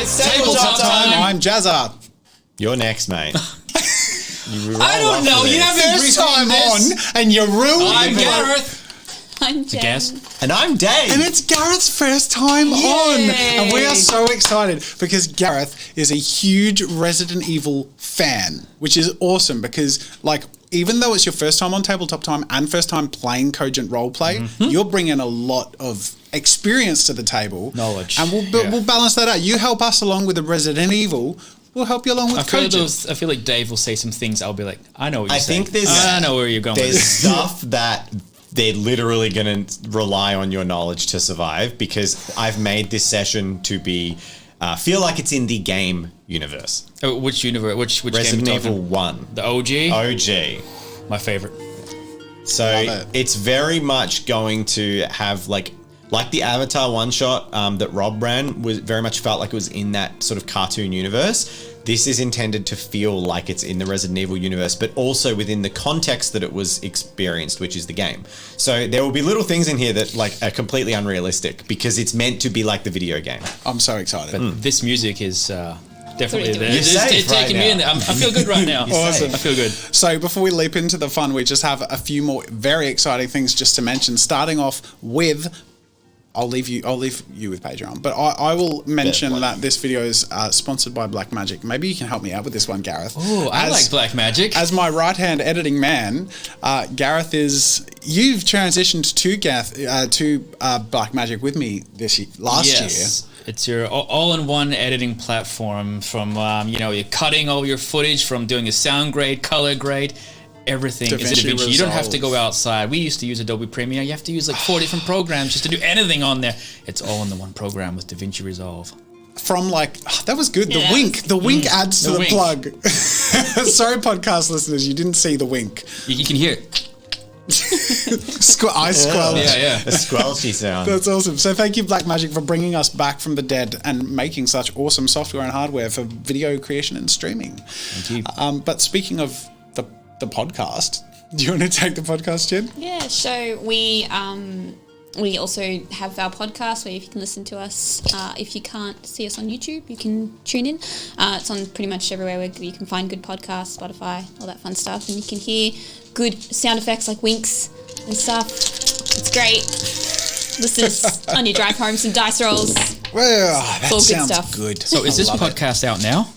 It's tabletop time. I'm Jazza. You're next, mate. I don't know. You haven't First time on, and you ruined I'm it. Gareth. I'm Jen. Guess. And I'm Dave. And it's Gareth's first time on. And we are so excited because Gareth is a huge Resident Evil fan, which is awesome because, like, even though it's your first time on Tabletop Time and first time playing Cogent Roleplay, you're bringing a lot of experience to the table. Knowledge. And we'll balance that out. You help us along with the Resident Evil. We'll help you along with Cogent. I feel like Dave will say some things. I'll be like, I know what you're I saying. think I know where you're going with There's this. stuff that they're literally going to rely on your knowledge to survive because I've made this session to be feel like it's in the game universe. Oh, which universe? Which Resident game Evil 1. The OG? OG. My favorite. So it's very much going to have like the Avatar one shot that Rob ran was very much felt like it was in that sort of cartoon universe. This is intended to feel like it's in the Resident Evil universe, but also within the context that it was experienced, which is the game. So there will be little things in here that like are completely unrealistic because it's meant to be like the video game. I'm so excited. But this music is definitely there. You're It's safe right taking me in there. I feel good right now. Awesome. I feel good. So before we leap into the fun, we just have a few more very exciting things just to mention, starting off with... I'll leave you with Patreon, but I will mention that this video is sponsored by Blackmagic. Maybe you can help me out with this one, Gareth. Oh, I like Blackmagic. As my right-hand editing man, Gareth you've transitioned to Blackmagic with me last year. It's your all-in-one editing platform from, you're cutting all your footage from doing a sound grade, color grade, everything is DaVinci DaVinci. You don't have to Resolve. go outside. We used to use Adobe Premiere. You have to use like 4 different programs just to do anything on there. It's all in the one program with DaVinci Resolve. From that was good. Yeah. The wink adds to the wink. plug. Sorry, podcast listeners, you didn't see the wink. You can hear it. I squelched. Yeah. A squelchy sound. That's awesome. So thank you, Blackmagic, for bringing us back from the dead and making such awesome software and hardware for video creation and streaming. Thank you. But speaking of the podcast, do you want to take the podcast, Jen? Yeah, so we also have our podcast where you can listen to us. If you can't see us on YouTube, you can tune in. It's on pretty much everywhere where you can find good podcasts, Spotify, all that fun stuff. And you can hear good sound effects like winks and stuff. It's great. Listen on your drive home, some dice rolls. Well, that all good sounds stuff. good. So is this I love podcast out now?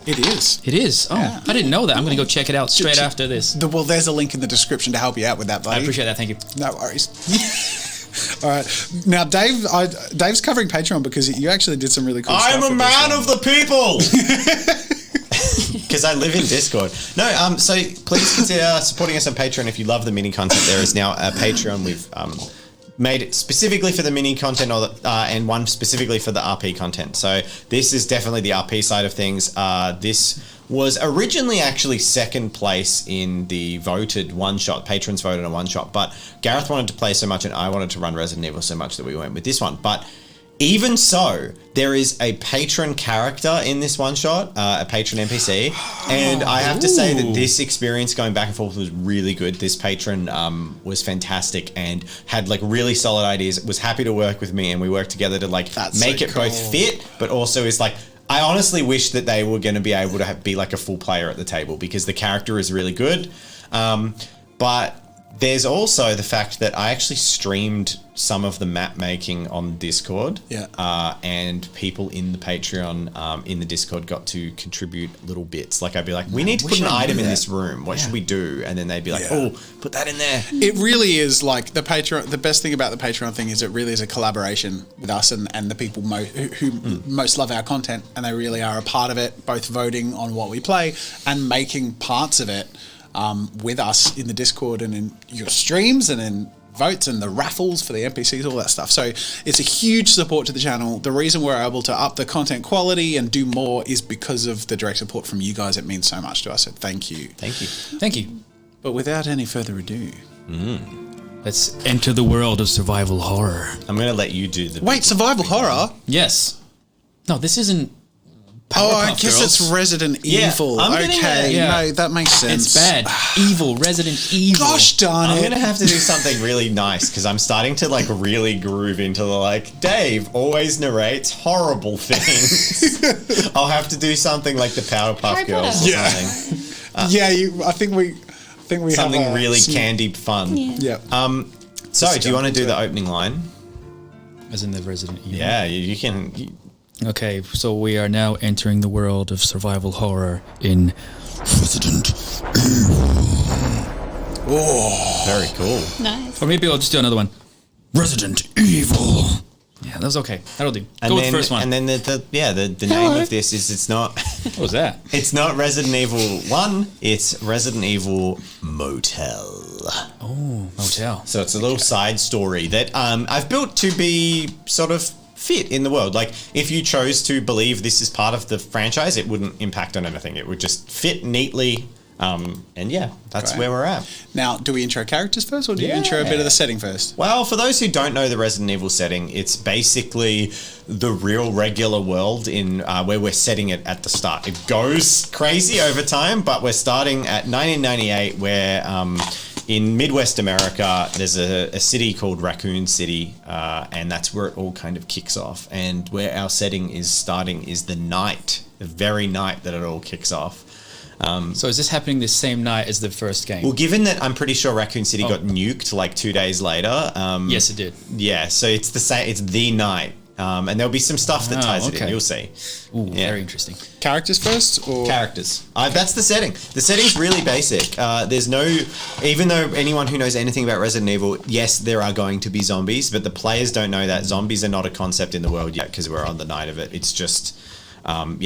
It is. It is. Oh, Yeah. I didn't know that. I'm going to go check it out straight after this. Well, there's a link in the description to help you out with that, buddy. I appreciate that. Thank you. No worries. All right. Now, Dave's covering Patreon because you actually did some really cool stuff. I'm a with man this of the people. Because I live in Discord. No, so please consider supporting us on Patreon if you love the mini content. There is now a Patreon we've made it specifically for the mini content and one specifically for the RP content. So this is definitely the RP side of things. This was originally actually second place in the voted one-shot. Patrons voted a one-shot, but Gareth wanted to play so much and I wanted to run Resident Evil so much that we went with this one. But even so, there is a patron character in this one-shot, a patron NPC, and I have to say that this experience going back and forth was really good. This patron was fantastic and had like really solid ideas, was happy to work with me, and we worked together to like make it both fit, but also is like, I honestly wish that they were going to be able to be like a full player at the table because the character is really good. But there's also the fact that I actually streamed some of the map making on Discord. Yeah. And people in the Patreon, in the Discord got to contribute little bits. Like I'd be like, we need to put an item in this room. What should we do? And then they'd be like, oh, put that in there. It really is like the Patreon. The best thing about the Patreon thing is it really is a collaboration with us and the people who most love our content, and they really are a part of it, both voting on what we play and making parts of it with us in the Discord and in your streams and in votes and the raffles for the NPCs, all that stuff. So it's a huge support to the channel. The reason we're able to up the content quality and do more is because of the direct support from you guys. It means so much to us. So thank you. Thank you. Thank you. But without any further ado, Let's enter the world of survival horror. I'm going to let you do the... wait, survival horror? Yes. No, this isn't Oh, I Powerpuff guess Girls. it's Resident Yeah, Evil. I'm getting Okay, it. Yeah. no, that makes sense. It's bad. Evil. Resident Evil. Gosh darn I'm it. gonna have to do something really nice because I'm starting to like really groove into the like Dave always narrates horrible things. I'll have to do something like the Powerpuff Harry Girls Potter. or Yeah. something. Yeah, I think we Something have really some- candied fun. Yeah. Yeah. So, Just do you want to jump do into the opening line? As in the Resident Evil. Yeah, you can. Okay, so we are now entering the world of survival horror in Resident Very cool. Nice. Or maybe I'll just do another one. Resident Evil. Yeah, that was okay. That'll do. And Go then, with the first one. And then the name Hello. of this is it's not What was that? it's not Resident Evil 1, it's Resident Evil Motel. Oh, Motel. So it's a little side story that I've built to be sort of fit in the world. Like if you chose to believe this is part of the franchise, it wouldn't impact on anything. It would just fit neatly. And yeah, that's Great. where we're at. Now, do we intro characters first, or do you intro a bit of the setting first? Well, for those who don't know the Resident Evil setting, it's basically the real regular world in where we're setting it at the start. It goes crazy over time, but we're starting at 1998, where in Midwest America, there's a city called Raccoon City, and that's where it all kind of kicks off. And where our setting is starting is the night, the very night that it all kicks off. So is this happening the same night as the first game? Well, given that I'm pretty sure Raccoon City got nuked like 2 days later. Yes, it did. Yeah, so it's the same. It's the night, and there'll be some stuff that ties it in. okay. You'll see. Ooh, Yeah. very interesting. Characters first, or Characters. That's the setting. The setting's really basic. There's no, even though anyone who knows anything about Resident Evil, yes, there are going to be zombies, but the players don't know that zombies are not a concept in the world yet because we're on the night of it. It's just.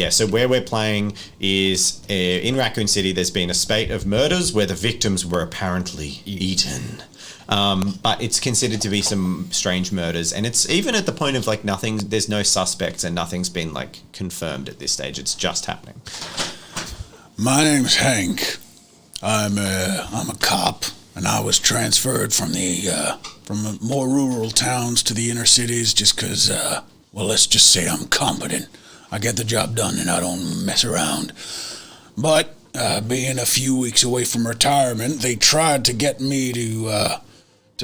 So where we're playing is in Raccoon City. There's been a spate of murders where the victims were apparently eaten, but it's considered to be some strange murders, and it's even at the point of like nothing. There's no suspects, and nothing's been like confirmed at this stage. It's just happening. My name's Hank. I'm a cop, and I was transferred from the more rural towns to the inner cities just because, well, let's just say I'm competent. I get the job done, and I don't mess around. But being a few weeks away from retirement, they tried to get me to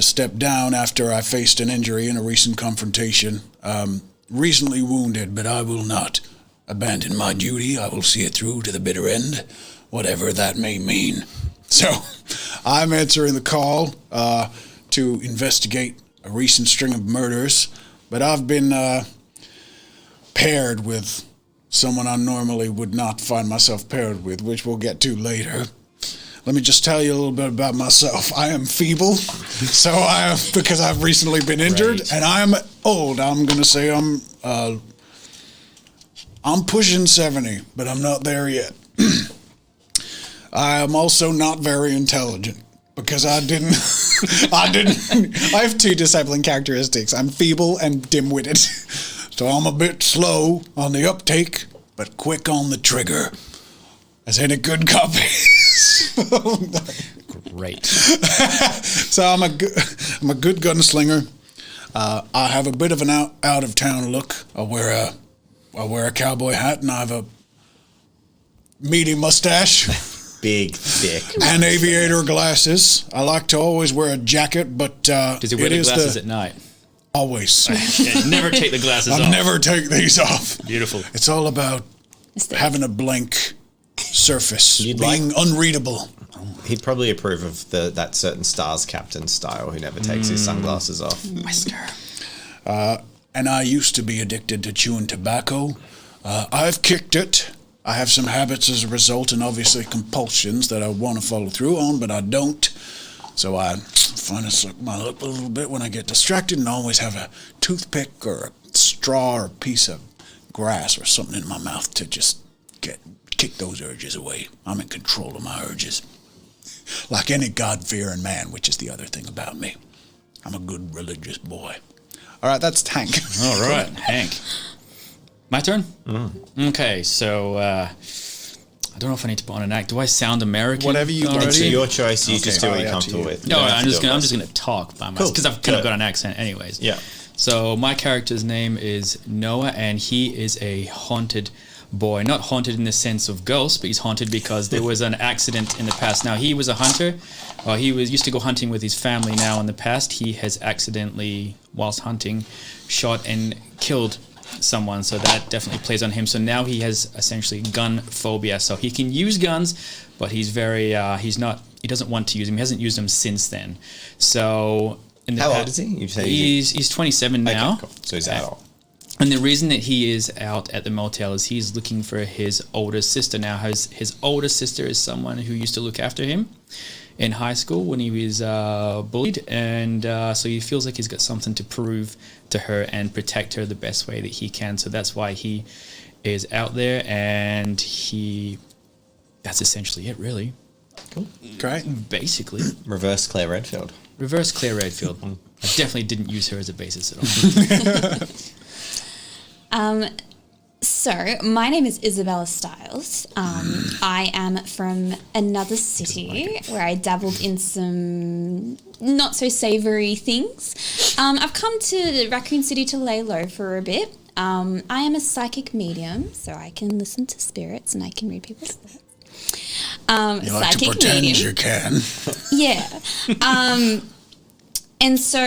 step down after I faced an injury in a recent confrontation. Recently wounded, but I will not abandon my duty. I will see it through to the bitter end, whatever that may mean. So, I'm answering the call to investigate a recent string of murders, but I've been paired with someone I normally would not find myself paired with, which we'll get to later. Let me just tell you a little bit about myself. I am feeble, so I am, because I've recently been injured, Right. and I'm old. I'm going to say I'm pushing 70, but I'm not there yet. I am also not very intelligent because I have two disabling characteristics. I'm feeble and dim-witted. So I'm a bit slow on the uptake, but quick on the trigger. As any good cop is. Great. So I'm a good gunslinger. I have a bit of an out of town look. I wear a cowboy hat, and I have a meaty mustache. Big, thick. And aviator glasses. I like to always wear a jacket, but Does he wear the glasses at night? always. Yeah, never take the glasses off. I never take these off. Beautiful. It's all about Aesthetic. having a blank surface, You'd being unreadable. He'd probably approve of that certain Stars captain style who never takes his sunglasses off. And I used to be addicted to chewing tobacco. I've kicked it. I have some habits as a result, and obviously compulsions that I want to follow through on, but I don't. So I find to suck my lip a little bit when I get distracted, and always have a toothpick or a straw or a piece of grass or something in my mouth to just kick those urges away. I'm in control of my urges. Like any God-fearing man, which is the other thing about me. I'm a good religious boy. All right, that's Tank. All right, Hank. My turn? Okay, so I don't know if I need to put on an act. Do I sound American? Whatever you already? It's your choice. You just do Oh, what you're yeah, up to comfortable you. with. You No, don't have I'm to just do it gonna first. talk by myself Cool. because I've kind Do of it. got an accent, anyways. Yeah. So my character's name is Noah, and he is a haunted boy. Not haunted in the sense of ghosts, but he's haunted because there was an accident in the past. Now, he was a hunter. He used to go hunting with his family. Now, in the past, he has accidentally, whilst hunting, shot and killed someone. So that definitely plays on him. So now he has essentially gun phobia. So he can use guns, but he's very, he doesn't want to use them. He hasn't used them since then. So... How old is he? You say he's 27 now. Okay, cool. So he's adult. And the reason that he is out at the motel is he's looking for his older sister now. His older sister is someone who used to look after him in high school when he was bullied. And so he feels like he's got something to prove to her and protect her the best way that he can. So that's why he is out there, and that's essentially it, really. Cool. Great. Basically. Reverse Claire Redfield. Reverse Claire Redfield. I definitely didn't use her as a basis at all. So, my name is Isabella Stiles. I am from another city where I dabbled in some not so savoury things. I've come to Raccoon City to lay low for a bit. I am a psychic medium, so I can listen to spirits and I can read people's thoughts. You like to pretend you can. Yeah. And so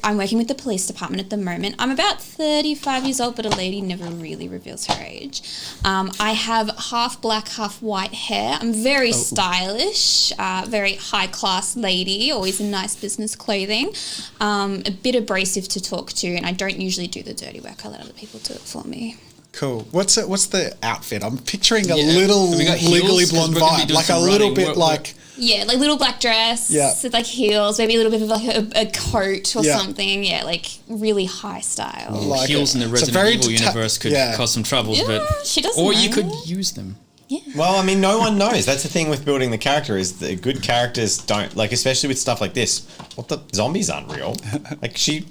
I'm working with the police department at the moment. I'm about 35 years old, but a lady never really reveals her age. I have half black, half white hair. I'm very stylish, very high-class lady, always in nice business clothing. A bit abrasive to talk to, and I don't usually do the dirty work. I let other people do it for me. Cool. What's the outfit? I'm picturing a little Legally Blonde vibe, like a little bit like... Yeah, like little black dress with like heels, maybe a little bit of like a coat or something. Yeah, like really high style. Like heels in the Resident Evil universe could cause some troubles, but she doesn't or know. you could use them. Yeah. Well, I mean, no one knows. That's the thing with building the character is that good characters don't, like, especially with stuff like this. What the zombies aren't real. Like she's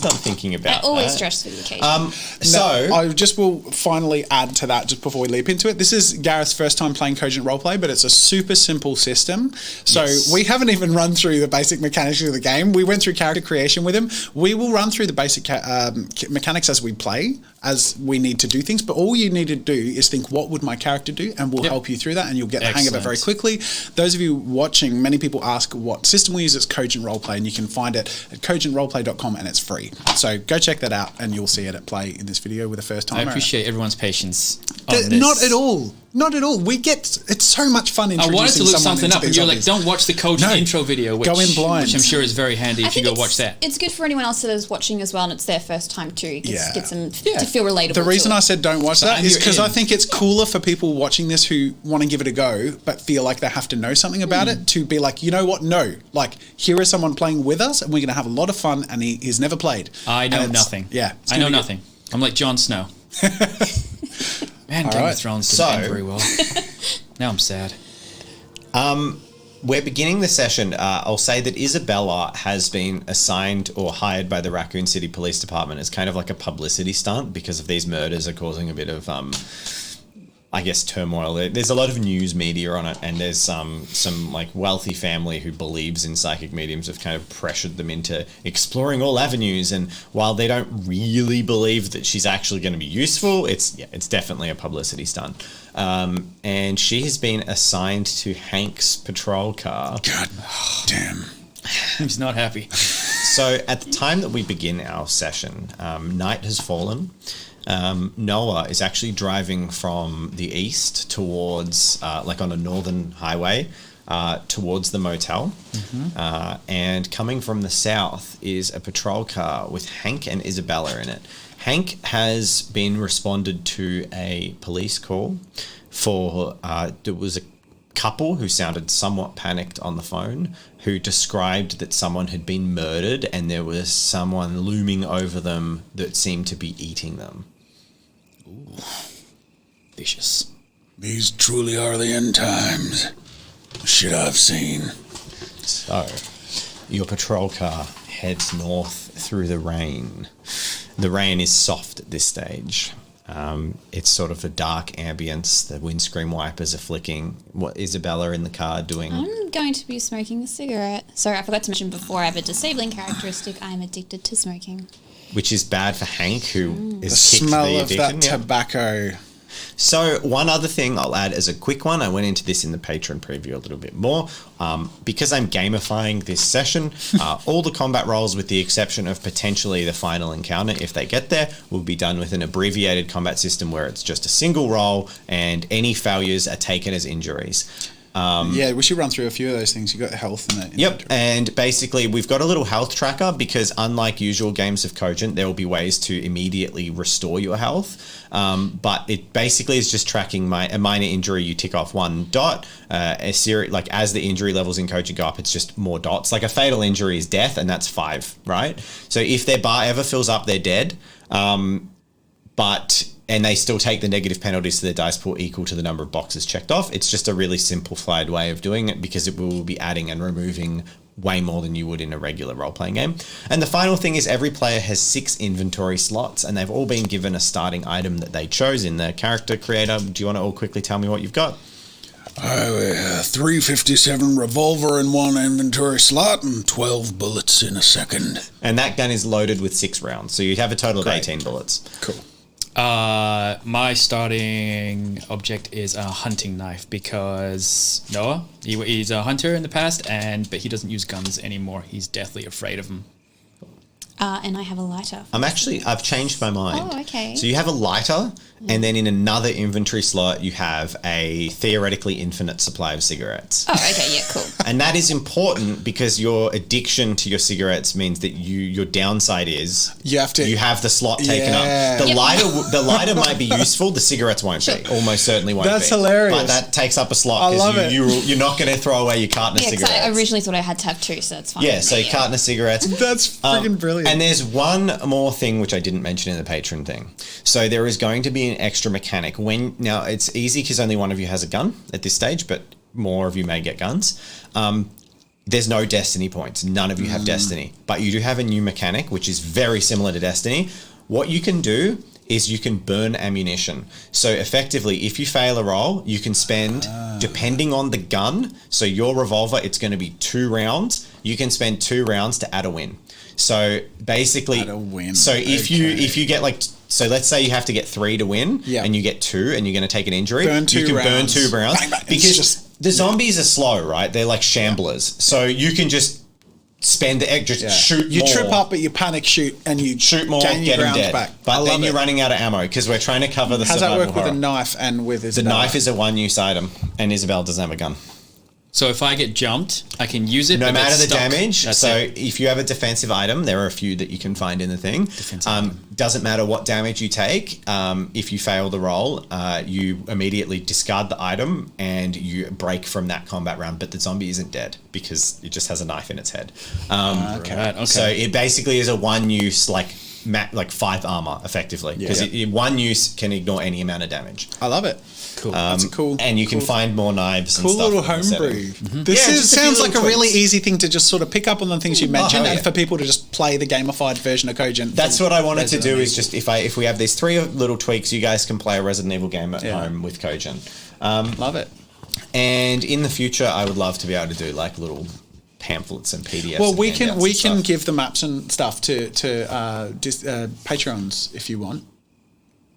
not thinking about I always that. dress for the occasion. So I just will finally add to that just before we leap into it. This is Gareth's first time playing Cogent Roleplay, but it's a super simple system. So we haven't even run through the basic mechanics of the game. We went through character creation with him. We will run through the basic mechanics as we play, as we need to do things. But all you need to do is think, what would my character do? And we'll help you through that, and you'll get the hang of it very quickly. Those of you watching, many people ask what system we use. It's Cogent Roleplay, and you can find it at cogentroleplay.com, and it's free. So go check that out, and you'll see it at play in this video with a first time. I appreciate everyone's patience on this. Not at all. Not at all. It's so much fun introducing I wanted to look something up, and you're like, zombies. don't watch the Cogent intro video, which, go in blind. which I'm sure is very handy if you go watch that. It's good for anyone else that is watching as well, and it's their first time too. It gets them to feel relatable. The reason to I said don't watch that is because I think it's cooler for people watching this who want to give it a go, but feel like they have to know something about it, to be like, you know what? No. Like, here is someone playing with us, and we're going to have a lot of fun, and he's never played. I know nothing. Yeah. I know nothing. I'm like Jon Snow. Man, Game of Thrones didn't end very well. Now I'm sad. We're beginning the session. I'll say that Isabella has been assigned or hired by the Raccoon City Police Department as kind of like a publicity stunt because of these murders are causing a bit of, I guess, turmoil. There's a lot of news media on it, and there's some like wealthy family who believes in psychic mediums have kind of pressured them into exploring all avenues. And while they don't really believe that she's actually going to be useful, it's definitely a publicity stunt. And she has been assigned to Hank's patrol car. God damn. He's not happy. So at the time that we begin our session, night has fallen. Noah is actually driving from the east towards, like on a northern highway, towards the motel. And coming from the south is a patrol car with Hank and Isabella in it. Hank has been responded to a police call for, there was a couple who sounded somewhat panicked on the phone who described that someone had been murdered and there was someone looming over them that seemed to be eating them. Ooh. Vicious. These truly are the end times. Shit I've seen. So, your patrol car heads north through the rain. The rain is soft at this stage. It's sort of a dark ambience. The windscreen wipers are flicking. What Isabella in the car doing? I'm going to be smoking a cigarette. Sorry, I forgot to mention before, I have a disabling characteristic. I am addicted to smoking. Which is bad for Hank, who is The kicked smell the of addiction. that tobacco. So one other thing I'll add as a quick one, I went into this in the Patreon preview a little bit more, because I'm gamifying this session, all the combat rolls with the exception of potentially the final encounter, if they get there, will be done with an abbreviated combat system where it's just a single roll and any failures are taken as injuries. We should run through a few of those things. You got health and that. Yep, and basically we've got a little health tracker because unlike usual games of Cogent, there will be ways to immediately restore your health. But it basically is just tracking a minor injury. You tick off one dot. As the injury levels in Cogent go up, it's just more dots. Like a fatal injury is death, and that's 5, right? So if their bar ever fills up, they're dead. And they still take the negative penalties to their dice pool equal to the number of boxes checked off. It's just a really simplified way of doing it because it will be adding and removing way more than you would in a regular role-playing game. And the final thing is every player has 6 inventory slots and they've all been given a starting item that they chose in the character creator. Do you want to all quickly tell me what you've got? 357 revolver in one inventory slot and 12 bullets in a second. And that gun is loaded with 6 rounds. So you have a total of 18 bullets. Cool. My starting object is a hunting knife because Noah, he's a hunter in the past, but he doesn't use guns anymore. He's deathly afraid of them. And I have a lighter. I've changed my mind. Oh, okay. So you have a lighter, and then in another inventory slot, you have a theoretically infinite supply of cigarettes. Oh, okay, yeah, cool. And that is important because your addiction to your cigarettes means that your downside is you have the slot taken up. The lighter might be useful. The cigarettes won't be. Almost certainly won't be. That's hilarious. But that takes up a slot because you're not going to throw away your carton of cigarettes. I originally thought I had to have 2, so that's fine. Yeah, so carton of cigarettes. That's freaking brilliant. And there's one more thing which I didn't mention in the patron thing. So there is going to be an extra mechanic. Now it's easy because only one of you has a gun at this stage, but more of you may get guns. There's no destiny points. None of you have destiny, but you do have a new mechanic which is very similar to destiny. What you can do is you can burn ammunition. So effectively, if you fail a roll, you can spend, depending on the gun, so your revolver, it's going to be 2 rounds. You can spend 2 rounds to add a win. So basically, if you get so let's say you have to get 3 to win, and you get 2, and you're going to take an injury. Burn 2 rounds. Bang, bang. Because the zombies are slow, right? They're like shamblers, so you can just spend the egg, shoot. You more. trip up, but you panic shoot, and you shoot more, gain your get them ground dead. back. But then you're running out of ammo because we're trying to cover the survival horror. How's that work with a knife and with Isabella? The knife is a one-use item, and Isabel doesn't have a gun. So if I get jumped, I can use it. No matter the stuck. damage. That's so it. if you have a defensive item, there are a few that you can find in the thing. Doesn't matter what damage you take. If you fail the roll, you immediately discard the item and you break from that combat round. But the zombie isn't dead because it just has a knife in its head. Okay. So it basically is a one-use like 5 armor effectively because one use can ignore any amount of damage. I love it. Cool. That's cool. And you can find more knives and cool stuff. Little homebrew. This sounds like a really easy thing to just sort of pick up on the things you mentioned and for people to just play the gamified version of Cogent. That's what I wanted to do is just if we have these 3 little tweaks, you guys can play a Resident Evil game at home with Cogent. Love it. And in the future, I would love to be able to do like little pamphlets and PDFs. Well, we can give the maps and stuff to Patreons if you want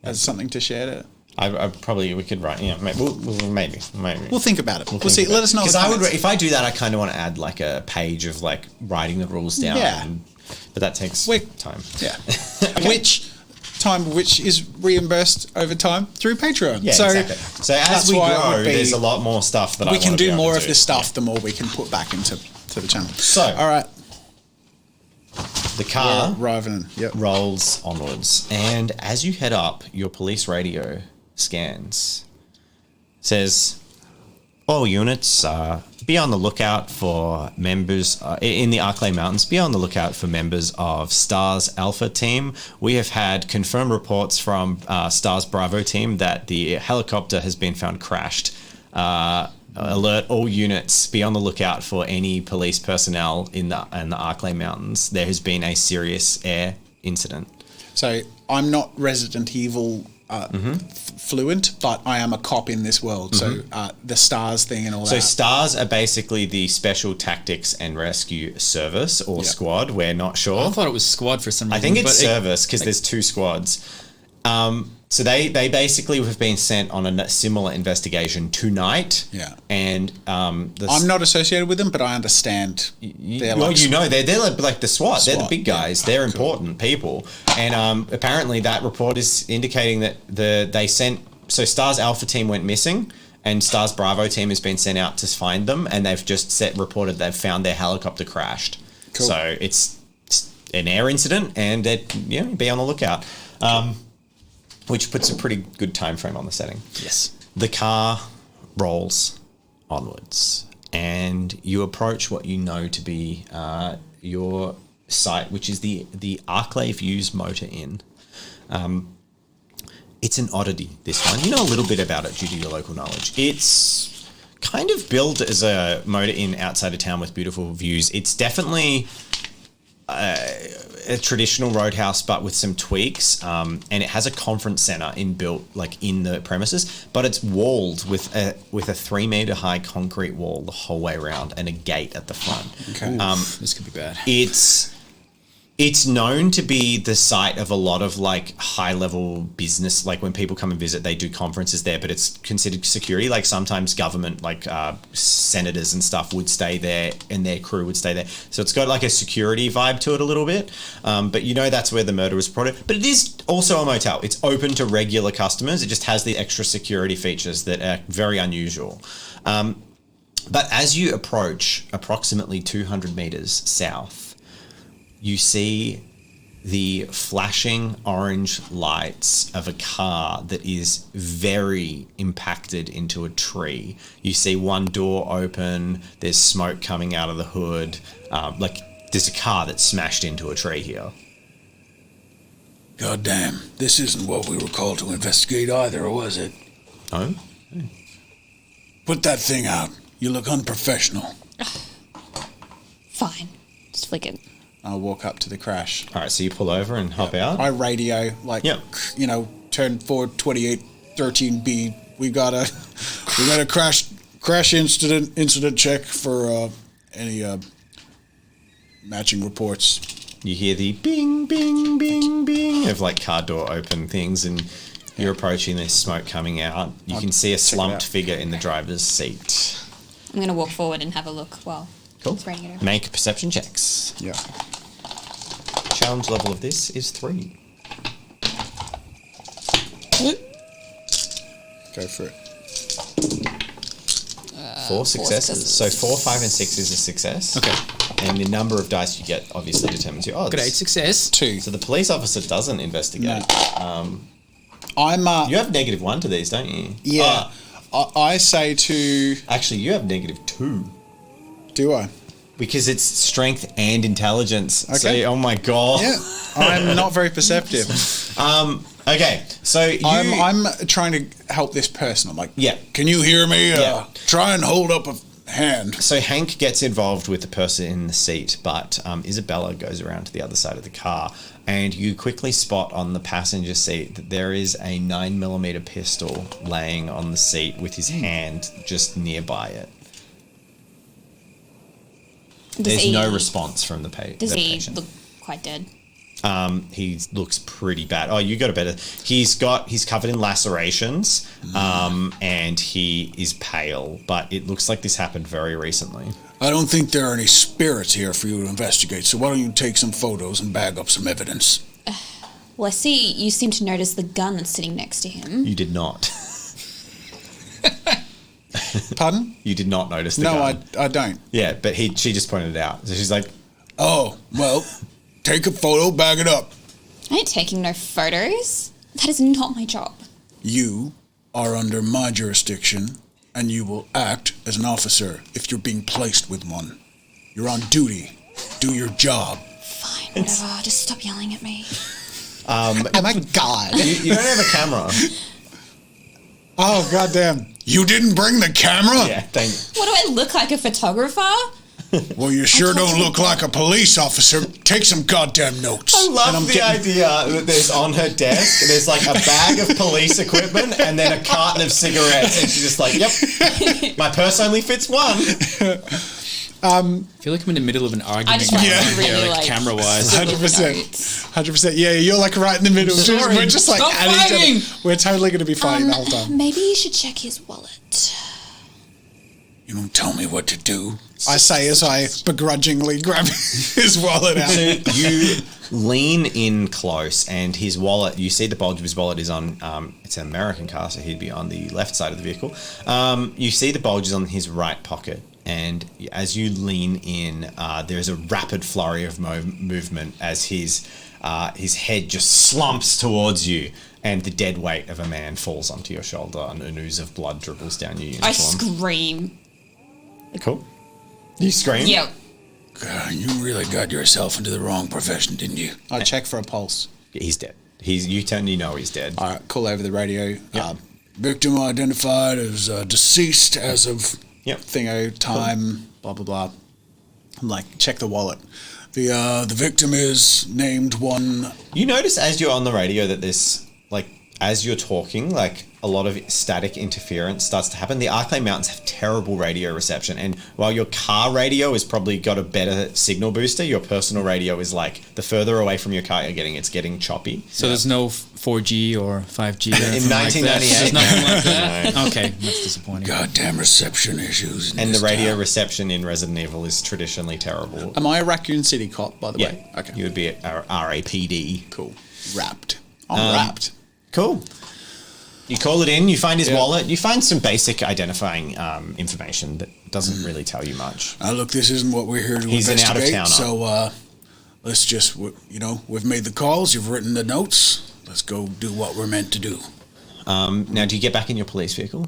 as something to share to. We could write. Yeah, maybe. We'll think about it. We'll see. Let us know. Because if I do that, I kind of want to add like a page of like writing the rules down. Yeah. But that takes time. Yeah. Which is reimbursed over time through Patreon. Yeah, exactly. So as we grow, there's a lot more stuff that we can do more of this stuff. The more we can put back into the channel. So all right. The car rolls onwards, and as you head up, your police radio scans. Says, all units, be on the lookout for members in the Arklay Mountains. Be on the lookout for members of STARS Alpha team. We have had confirmed reports from STARS Bravo team that the helicopter has been found crashed. Alert all units, be on the lookout for any police personnel in the Arklay Mountains. There has been a serious air incident. So I'm not Resident Evil fluent, but I am a cop in this world. So the STARS thing and all that. So STARS are basically the Special Tactics and Rescue Service or squad. We're not sure. I thought it was squad for some reason. I think it's service because there's 2 squads. So they basically have been sent on a similar investigation tonight. Yeah. And I'm not associated with them, but I understand. They're like the SWAT. They're the big guys. Yeah. They're important people. And apparently that report is indicating that they sent. So Stars Alpha team went missing, and Stars Bravo team has been sent out to find them, and they've just reported they've found their helicopter crashed. Cool. So it's an air incident, and be on the lookout. Which puts a pretty good time frame on the setting. Yes. The car rolls onwards, and you approach what you know to be your site, which is the Arklay Views Motor Inn. It's an oddity, this one. You know a little bit about it due to your local knowledge. It's kind of built as a motor inn outside of town with beautiful views. It's definitely a traditional roadhouse, but with some tweaks, and it has a conference center inbuilt, like in the premises, but it's walled with a 3 meter high concrete wall the whole way around and a gate at the front. Okay. This could be bad. It's known to be the site of a lot of like high level business. Like when people come and visit, they do conferences there, but it's considered security. Like sometimes government, like senators and stuff would stay there, and their crew would stay there. So it's got like a security vibe to it a little bit. But that's where the murder was reported. But it is also a motel. It's open to regular customers. It just has the extra security features that are very unusual. But as you approach approximately 200 meters south, you see the flashing orange lights of a car that is very impacted into a tree. You see one door open, there's smoke coming out of the hood. There's a car that's smashed into a tree here. God damn, this isn't what we were called to investigate either, was it? Oh? Put that thing out. You look unprofessional. Fine. Just flick it. I'll walk up to the crash. All right, so you pull over and hop out. I radio, turn forward 2813B. We got a crash incident check for any matching reports. You hear the bing, bing, bing, bing of like car door open things, and you're approaching, there's smoke coming out. You can see a slumped figure in the driver's seat. I'm going to walk forward and have a look while it's raining it over. Make perception checks. Yeah. Challenge level of this is 3. Go for it. 4 successes. So 4, 5, and 6 is a success. Okay. And the number of dice you get obviously determines your odds. Got 8 success. 2. So the police officer doesn't investigate. No. You have -1 to these, don't you? Yeah. I say to... Actually, you have -2. Do I? Because it's strength and intelligence. Okay. So, oh my god. Yeah. I'm not very perceptive. Okay. So I'm trying to help this person. I'm like, yeah. Can you hear me? Yeah. Try and hold up a hand. So Hank gets involved with the person in the seat, but Isabella goes around to the other side of the car, and you quickly spot on the passenger seat that there is a 9mm pistol laying on the seat with his hand just nearby it. There's no response from the patient. Does he look quite dead? He looks pretty bad. Oh, you got a better. He's covered in lacerations, and he is pale, but it looks like this happened very recently. I don't think there are any spirits here for you to investigate, so why don't you take some photos and bag up some evidence? Well, I see you seem to notice the gun that's sitting next to him. You did not. Pardon? You did not notice the gun. No, I don't. Yeah, but she just pointed it out. So she's like, oh, well, take a photo, bag it up. I ain't taking no photos. That is not my job. You are under my jurisdiction, and you will act as an officer if you're being placed with one. You're on duty. Do your job. Fine, whatever. Just stop yelling at me. Oh my God. You don't have a camera. Oh, goddamn. You didn't bring the camera? Yeah, thank you. What do I look like, a photographer? Well, you sure don't look like a police officer. Take some goddamn notes. I love the idea that there's on her desk, there's like a bag of police equipment and then a carton of cigarettes. And she's just like, yep, my purse only fits one. I feel like I'm in the middle of an argument. just want to really, like camera wise. 100%. 100%. Yeah, you're like right in the middle. Sorry. We're just like Stop at each fighting. other. We're totally going to be fighting the whole time. Maybe you should check his wallet. You don't tell me what to do. I say as I begrudgingly grab his wallet out. You lean in close, and his wallet, you see the bulge of his wallet is on, it's an American car, so he'd be on the left side of the vehicle. You see the bulge is on his right pocket, and as you lean in, there's a rapid flurry of movement as his head just slumps towards you, and the dead weight of a man falls onto your shoulder, and an ooze of blood dribbles down your uniform. I scream. Cool. You scream? Yeah. God, you really got yourself into the wrong profession, didn't you? I check for a pulse. He's dead. You know he's dead. All right, call over the radio. Victim identified as deceased as of Yep. Thingo, time, blah, blah, blah. I'm like, check the wallet. the victim is named one. You notice as you're on the radio that this, like, as you're talking, like, a lot of static interference starts to happen. The Arklay Mountains have terrible radio reception, and while your car radio has probably got a better signal booster, your personal radio is like, the further away from your car you're getting, it's getting choppy. So there's no 4G or 5G or In anything like that? 1998, There's nothing like no. that? Okay, that's disappointing. Goddamn reception issues. in And the this radio town. reception in Resident Evil is traditionally terrible. Am I a Raccoon City cop, by the Yeah, way? Okay. you would be at RAPD. Cool. Wrapped. I'm wrapped. Cool. You call it in, you find his wallet, you find some basic identifying information that doesn't really tell you much. Look, this isn't what we're here to He's an investigate. out-of-towner. So let's just, we've made the calls, you've written the notes. Let's go do what we're meant to do. Now, do you get back in your police vehicle?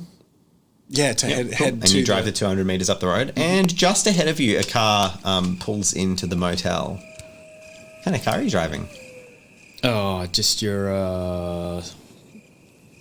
Yeah, to head And to you drive the 200 metres up the road, and just ahead of you, a car pulls into the motel. What kind of car are you driving? Oh, just your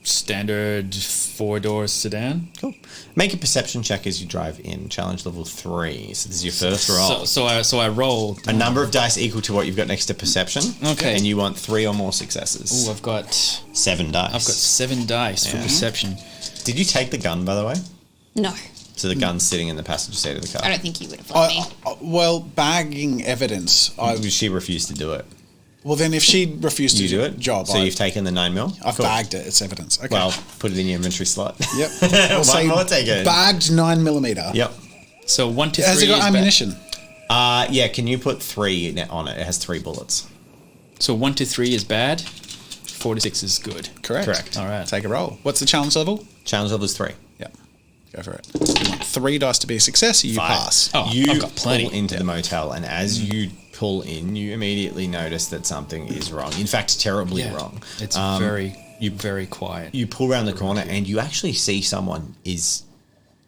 standard 4-door sedan. Cool. Make a perception check as you drive in. Challenge level 3. So this is your first roll. So I roll. A number of dice equal to what you've got next to perception. Okay. And you want 3 or more successes. Ooh, I've got 7 dice. I've got 7 dice for perception. Did you take the gun, by the way? No, So the gun's sitting in the passenger seat of the car. I don't think you would have let me. well, bagging evidence. She refused to do it. Well, then if she refused to You do it? job, So you've taken the 9mm? I've Cool. bagged it. It's evidence. Okay. Well, put it in your inventory slot. Yep. One more, take it. Bagged 9mm. Yep. So 1 to 3 Has it got is ammunition? Yeah, can you put 3 on it? It has 3 bullets. So 1 to 3 is bad. 4 to 6 is good. Correct. All right. Take a roll. What's the challenge level? Challenge level is 3. Yep. Go for it. You want 3 dice to be a success, or you 5. pass. Oh, You I've got plenty. pull into the motel, and as you pull in, you immediately notice that something is wrong. In fact, terribly wrong. It's very quiet. You pull around the corner, and you actually see someone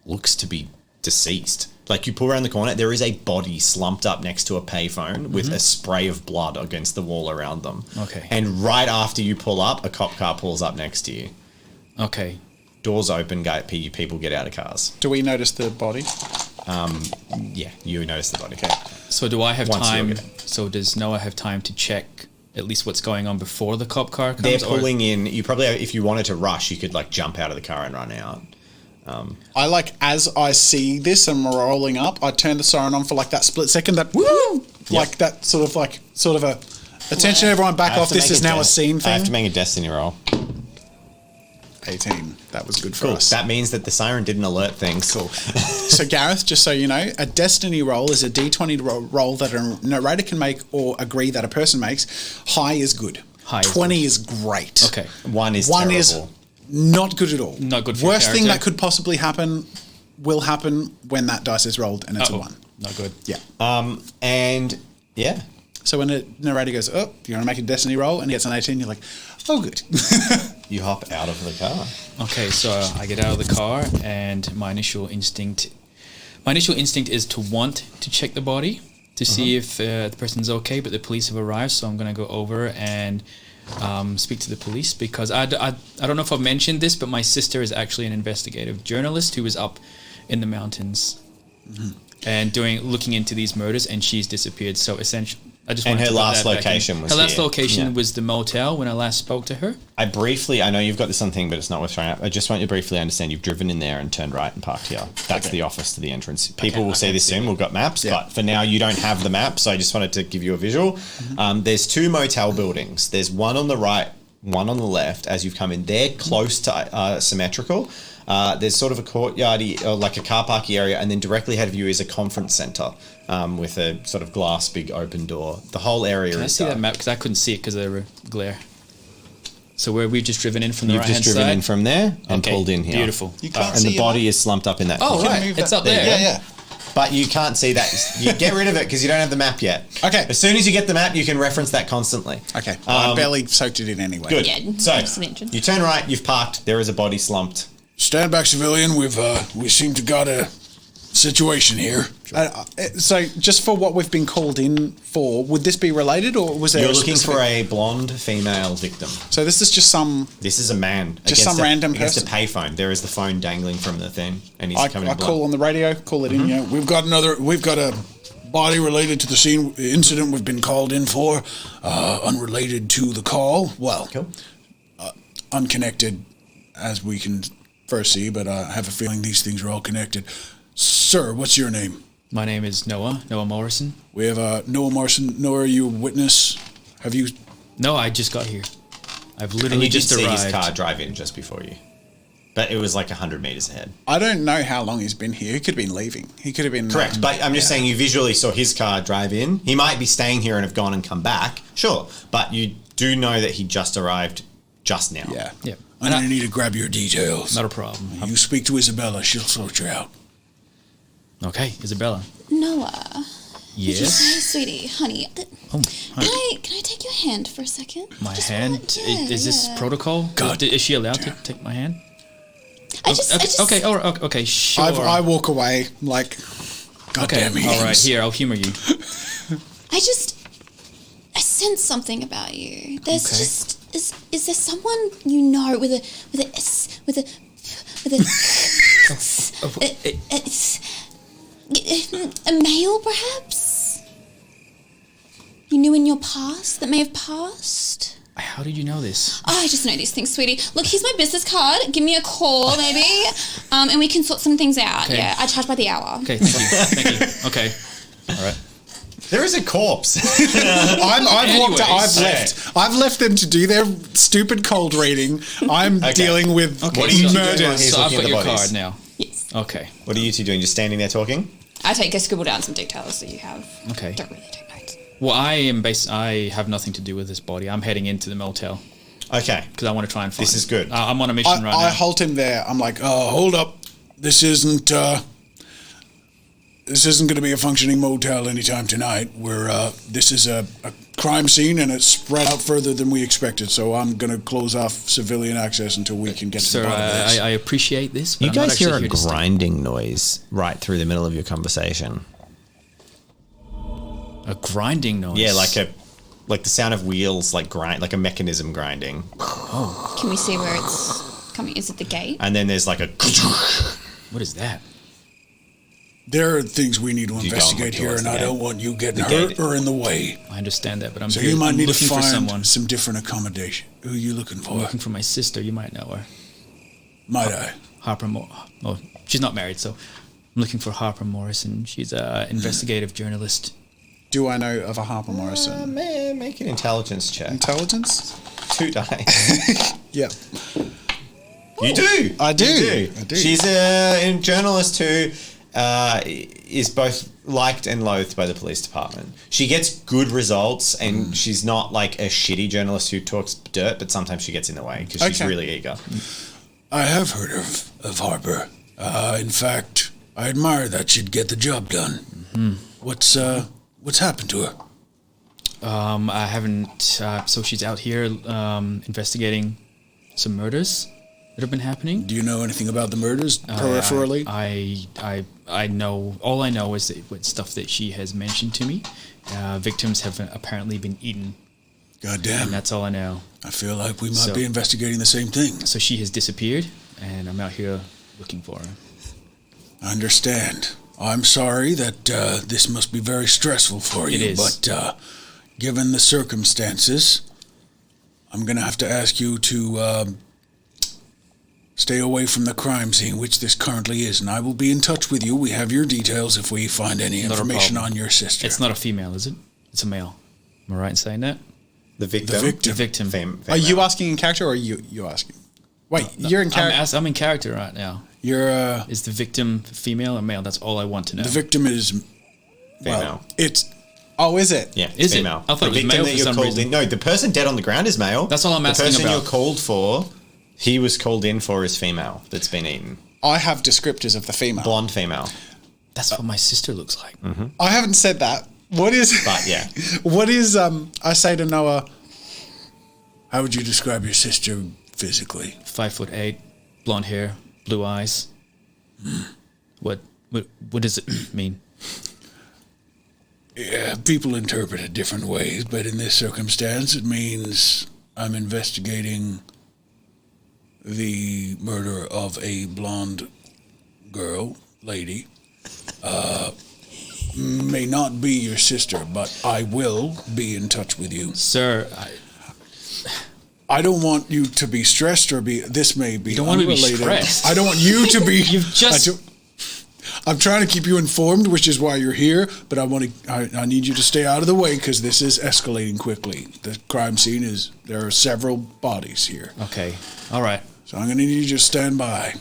looks to be deceased. Like, you pull around the corner, there is a body slumped up next to a payphone with a spray of blood against the wall around them. Okay. And right after you pull up, a cop car pulls up next to you. Okay. Doors open, people get out of cars. Do we notice the body? Yeah, you notice the body. Okay. So do I have Once time? you're So does Noah have time to check at least what's going on before the cop car comes? They're or- pulling in. You probably, if you wanted to rush, you could like jump out of the car and run out. I like, as I see this and we're rolling up, I turn the siren on for like that split second, that woo! Like that sort of a attention everyone back I have off, to this make is now a des- scene I have to thing. make a destiny roll. 18. That was good for Cool. us. That means that the siren didn't alert things. Cool. So Gareth, just so you know, a destiny roll is a d20 roll that a narrator can make or agree that a person makes. High is good. High is 20 is great. Okay. 1 is One terrible. is not good at all. Not good for Worst thing character. that could possibly happen will happen when that dice is rolled and it's a Uh-oh. 1. Not good. Yeah. And yeah, So when a narrator goes, oh, do you want to make a destiny roll? And he gets an 18, you're like, oh, good. you hop out of the car. Okay, so I get out of the car, and my initial instinct is to want to check the body to see if the person's okay, but the police have arrived, so I'm going to go over and speak to the police, because I don't know if I've mentioned this, but my sister is actually an investigative journalist who was up in the mountains and looking into these murders, and she's disappeared. So essentially, I just And wanted her to put last that back in. location was her last here. location Yeah. was the motel when I last spoke to her. I know you've got this on thing, but it's not worth throwing up. I just want you to briefly understand you've driven in there and turned right and parked here. That's the office to the entrance. People will see this soon. We've got maps, but for now you don't have the map, so I just wanted to give you a visual. There's 2 motel buildings. There's one on the right, one on the left as you've come in. They're close to symmetrical. There's sort of a courtyardy, like a car parky area, and then directly ahead of you is a conference centre with a sort of glass big open door. The whole area Can I is see that dark. map? Because I couldn't see it because of the glare. So we've just driven in from the You've right hand just driven side. in from there and Okay, pulled in here. Beautiful. You can't And see the your body map? is slumped up in that Oh, corner. right. move It's that- up there. Yeah. But you can't see that. You get rid of it because you don't have the map yet. Okay. As soon as you get the map, you can reference that constantly. Okay. Well, I barely soaked it in anyway. Good. Yeah, So next to the entrance. you turn right. You've parked. There is a body slumped. Stand back, civilian. We seem to got a situation here. So, just for what we've been called in for, would this be related, or was there? You're a looking specific- for a blonde female victim. So this is just some. This is a man. Just some random against person? a payphone. There is the phone dangling from the thing, and he's I coming. in call on the radio, call it in. Yeah. We've got a body related to the incident we've been called in for, unrelated to the call. Well, Cool. unconnected, as we can first see, but I have a feeling these things are all connected. Sir, what's your name? My name is Noah Morrison. We have Noah Morrison. Noah, are you a witness? Have you? No, I just got here. I've And literally you did just see arrived. his car drive in just before you, but it was like 100 meters ahead. I don't know how long he's been here. He could have been leaving. He could have been Correct, but I'm just saying you visually saw his car drive in. He might be staying here and have gone and come back, sure, but you do know that he just arrived just now. Yeah. Yeah. I'm going to need to grab your details. Not a problem. You speak to Isabella. She'll sort you out. Okay, Isabella. Noah. Did you Yes. say, sweetie, honey? Oh, hi. Can I take your hand for a second? My Just hand? one- Is this yeah. protocol? God Is she allowed to take my hand? I just Okay. Okay. Sure. I walk away like. Okay. Goddamn All right. hands. Here, I'll humor you. I sense something about you. There's Okay. just is there someone you know with a a male perhaps? You knew in your past that may have passed? How did you know this? Oh, I just know these things, sweetie. Look, here's my business card. Give me a call, maybe, and we can sort some things out. Okay. Yeah, I charge by the hour. Okay. Thank you. Thank you. Okay. All right. There is a corpse. Anyways. I've left them to do their stupid cold reading. I'm dealing with Okay. What are you two doing murders. while he's So I've looking at got the your bodies? card now. Yes. Okay. What are you two doing? Just standing there talking? I scribble down some details that you have. Okay. Don't really take notes. Well, I have nothing to do with this body. I'm heading into the motel Okay. because I want to try and find. This is good. I'm on a mission right I now. halt him there. I'm like, Hold up. This isn't going to be a functioning motel anytime tonight. This is a crime scene and it's spread out further than we expected. So I'm going to close off civilian access until we can get to Sir, the bottom of this. I appreciate this. But You I'm not guys hear actually a here to stay. grinding noise right through the middle of your conversation. A grinding noise. Yeah, like the sound of wheels, like a mechanism grinding. Can we see where it's coming? Is it the gate? And then there's like a. What is that? There are things we need to go investigate here, towards and the I gate. don't want you getting The hurt gate. or in the way. I understand that, but I'm So here. you might I'm need to looking for someone. find some different accommodation. Who are you looking I'm for? looking for my sister. You might know her. Might I? Harper Moore. Oh, she's not married, so I'm looking for Harper Morrison. She's an investigative journalist. do I know of a Harper Morrison? Make an intelligence check. Intelligence? 2 dice. Yeah. You do. I do. You I do. She's a journalist who is both liked and loathed by the police department. She gets good results, and she's not like a shitty journalist who talks dirt, but sometimes she gets in the way because she's Okay. really eager. I have heard of Harper. In fact, I admire that she'd get the job done. Mm-hmm. What's happened to her? I haven't. So she's out here investigating some murders that have been happening. Do you know anything about the murders peripherally? I know. All I know is that with stuff that she has mentioned to me. Victims have apparently been eaten, God and damn. that's all I know. I feel like we might So- be investigating the same thing. So she has disappeared, and I'm out here looking for her. I understand. I'm sorry that this must be very stressful for It you, is. but given the circumstances, I'm going to have to ask you to stay away from the crime scene, which this currently is, and I will be in touch with you. We have your details if we find any information on your sister. It's not a female, is it? It's a male. Am I right in saying that? The victim. The victim. Are you asking in character or are you asking? Wait, you're in character. I'm in character right now. You're Is the victim female or male? That's all I want to know. The victim is Female. well, it's Oh, is it? Yeah, Is it? female. I thought the it was victim male that for you're some called reason. in. No, the person dead on the ground is male. That's all I'm asking The person about. you're called for, he was called in for is female that's been eaten. I have descriptors of the female. Blonde female. That's what my sister looks like. I haven't said that. What is? But yeah. What is? I say to Noah. how would you describe your sister physically? 5'8", blonde hair, blue eyes. What does it mean? Yeah, people interpret it different ways, but in this circumstance, it means I'm investigating the murder of a blonde lady. May not be your sister, but I will be in touch with you. Sir, I don't want you to be stressed or be. This may be don't want me to be unrelated. stressed. I don't want you to be. You've just- I'm trying to keep you informed, which is why you're here. But I need you to stay out of the way because this is escalating quickly. The crime scene is. There are several bodies here, okay, all right. so I'm going to need you to stand back.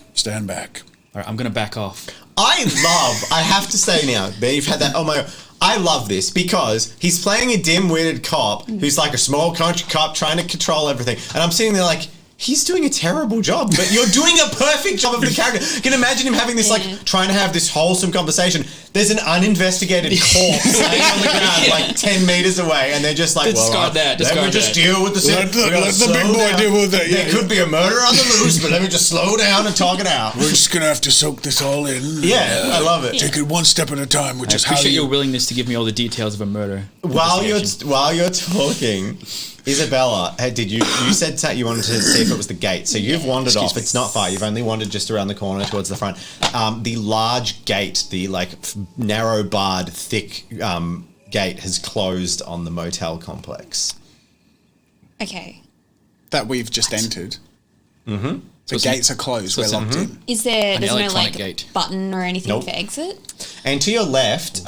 All right, I'm going to back off. I have to say now, that you've had that, oh my God, I love this because he's playing a dim-witted cop who's like a small country cop trying to control everything. And I'm sitting there like, he's doing a terrible job, but you're doing a perfect job of the character. You can imagine him having this, like, trying to have this wholesome conversation. There's an uninvestigated corpse laying on the ground, like 10 meters away, and they're just like, Discard that, let me discard just that. deal with the Let the big boy deal with it. There could be a murder on the loose, but let me just slow down and talk it out. We're just going to have to soak this all in. Yeah, I love it. Take it one step at a time, which I is how appreciate you. your willingness to give me all the details of a murder. While investigation. you're talking, Isabella, did you said that you wanted to see if it was the gate? So you've wandered off. It's not far. You've only wandered just around the corner towards the front. The large gate, the narrow barred, thick gate, has closed on the motel complex. Okay. That we've just entered. Mm-hmm. The So gates are closed. We're locked in. Is there? There's no electronic gate. button or anything Nope. for exit. And to your left,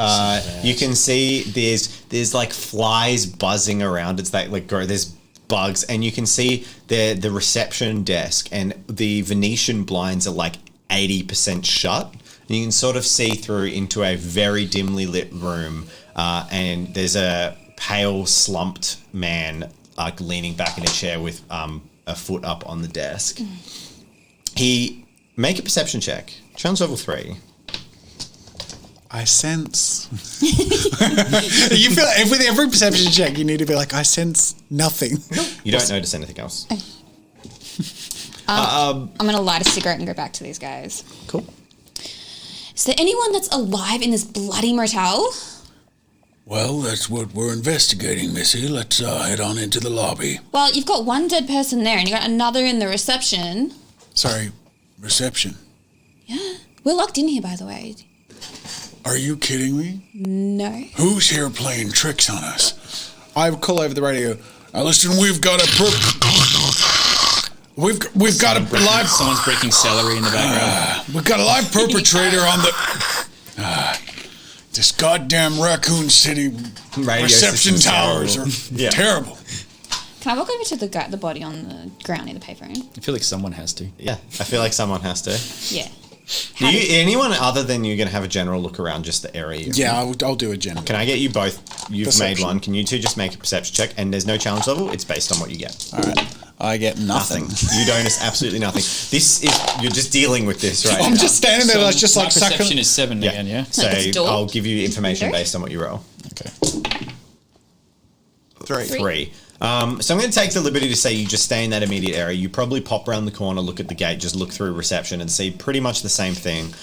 you can see there's like flies buzzing around. It's there's bugs, and you can see the reception desk and the Venetian blinds are like 80% shut. And you can sort of see through into a very dimly lit room, and there's a pale, slumped man leaning back in a chair with a foot up on the desk. He make a perception check. Challenge level 3. I sense. You feel like with every perception check, you need to be like, I sense nothing. You don't notice anything else. I'm gonna light a cigarette and go back to these guys. Cool. Is there anyone that's alive in this bloody motel? Well, that's what we're investigating, Missy. Let's head on into the lobby. Well, you've got one dead person there, and you got another in the reception. Sorry, reception. Yeah, we're locked in here, by the way. Are you kidding me? No. Who's here playing tricks on us? I would call over the radio. Now listen, we've got a live Someone's breaking celery in the background. we've got a live perpetrator on the this goddamn Raccoon City Radio reception system's towers terrible. are Yeah. terrible. Can I walk over to the body on the ground near the payphone? I feel like someone has to. Yeah, I feel like someone has to. Yeah. Anyone other than you going to have a general look around just the area? Yeah, I'll do a general. Can I get you both? You've made Perception. one. Can you two just make a perception check? And there's no challenge level. It's based on what you get. All right. I get nothing. You don't notice absolutely nothing. You're just dealing with this right I'm now. just standing there, just my like perception sucking. is 7 Yeah. again, yeah? So Like it's a door? I'll give you information Window? based on what you roll. Okay. 3. So I'm going to take the liberty to say you just stay in that immediate area. You probably pop around the corner, look at the gate, just look through reception and see pretty much the same thing.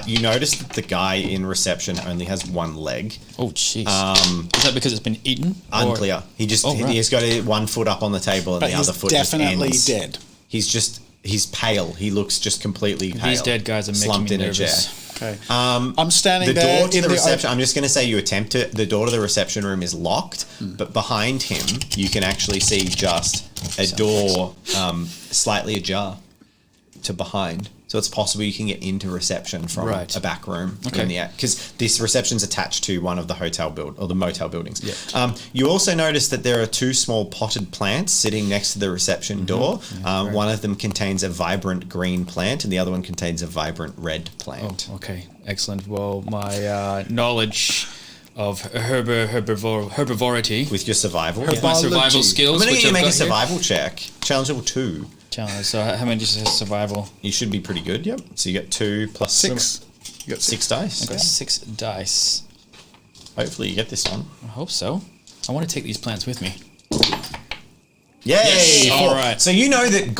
You notice that the guy in reception only has one leg. Oh, jeez. Is that because it's been eaten? Unclear. Or- He just Oh, right. he's got one foot up on the table and But the he's other foot definitely just ends. dead. He's just he's pale. He looks just completely pale. These dead guys are making slumped me in nervous. a chair. Okay. I'm standing The there door to in the reception. open- I'm just going to say you attempt to. The door to the reception room is locked, but behind him you can actually see just a door, slightly ajar, to behind. So it's possible you can get into reception from Right. a back room. Okay. Because this reception's attached to one of the the motel buildings. Yeah. You also notice that there are 2 small potted plants sitting next to the reception door. One of them contains a vibrant green plant, and the other one contains a vibrant red plant. Oh, okay, excellent. Well, my knowledge of herbivority With your survival. with my survival Herbology. skills. I'm going to which get you to I've make a got here. survival check. Challenge level 2. Challenge. So how many just has survival? You should be pretty good, yep. So you get 2 plus 6. You got 6 dice. I got 6 dice. Hopefully you get this one. I hope so. I want to take these plants with me. Yay! Yes. All right. So you know that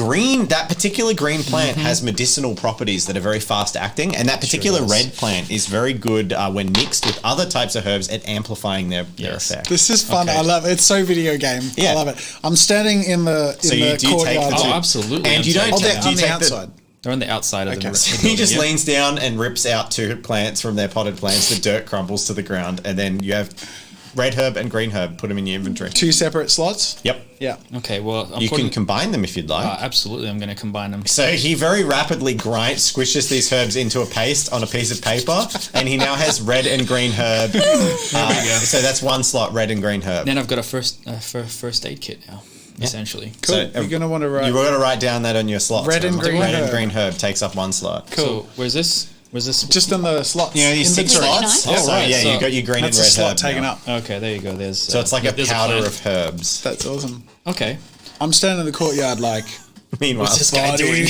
that particular green plant has medicinal properties that are very fast acting, and that particular does. red plant is very good when mixed with other types of herbs at amplifying their Yes. effect. This is fun. Okay. I love it. It's so video game. Yeah. I love it. I'm standing in the So you do take courtyard. the Oh, two- absolutely. And I'm you don't sorry. Oh, take- they're do you on the take outside. They're on the outside of Okay. the So building. he just yeah. leans down and rips out 2 plants from their potted plants. The dirt crumbles to the ground, and then you have red herb and green herb. Put them in your inventory. 2 separate slots. Yep. Yeah. Okay, well, I'm You putting, can combine them if you'd like. absolutely, I'm going to combine them. So he very rapidly squishes these herbs into a paste on a piece of paper, and he now has red and green herb. So that's 1 slot, red and green herb. Then I've got a first aid kit now, essentially. Cool. So, You're going to want to write. You've got to write down that on your slot. Red and green Red herb. and green herb takes up 1 slot. So where's this? Where's this? Just in the slots. You know, these 6 Inventory. slots. Nice. Oh, Oh, right. right. Yeah, So you got your green That's a and red slot herb taken now. up. Okay, there you go. There's So it's like a there's powder plant. of herbs. That's awesome. Okay. I'm standing in the courtyard like. Meanwhile, What's this guy doing?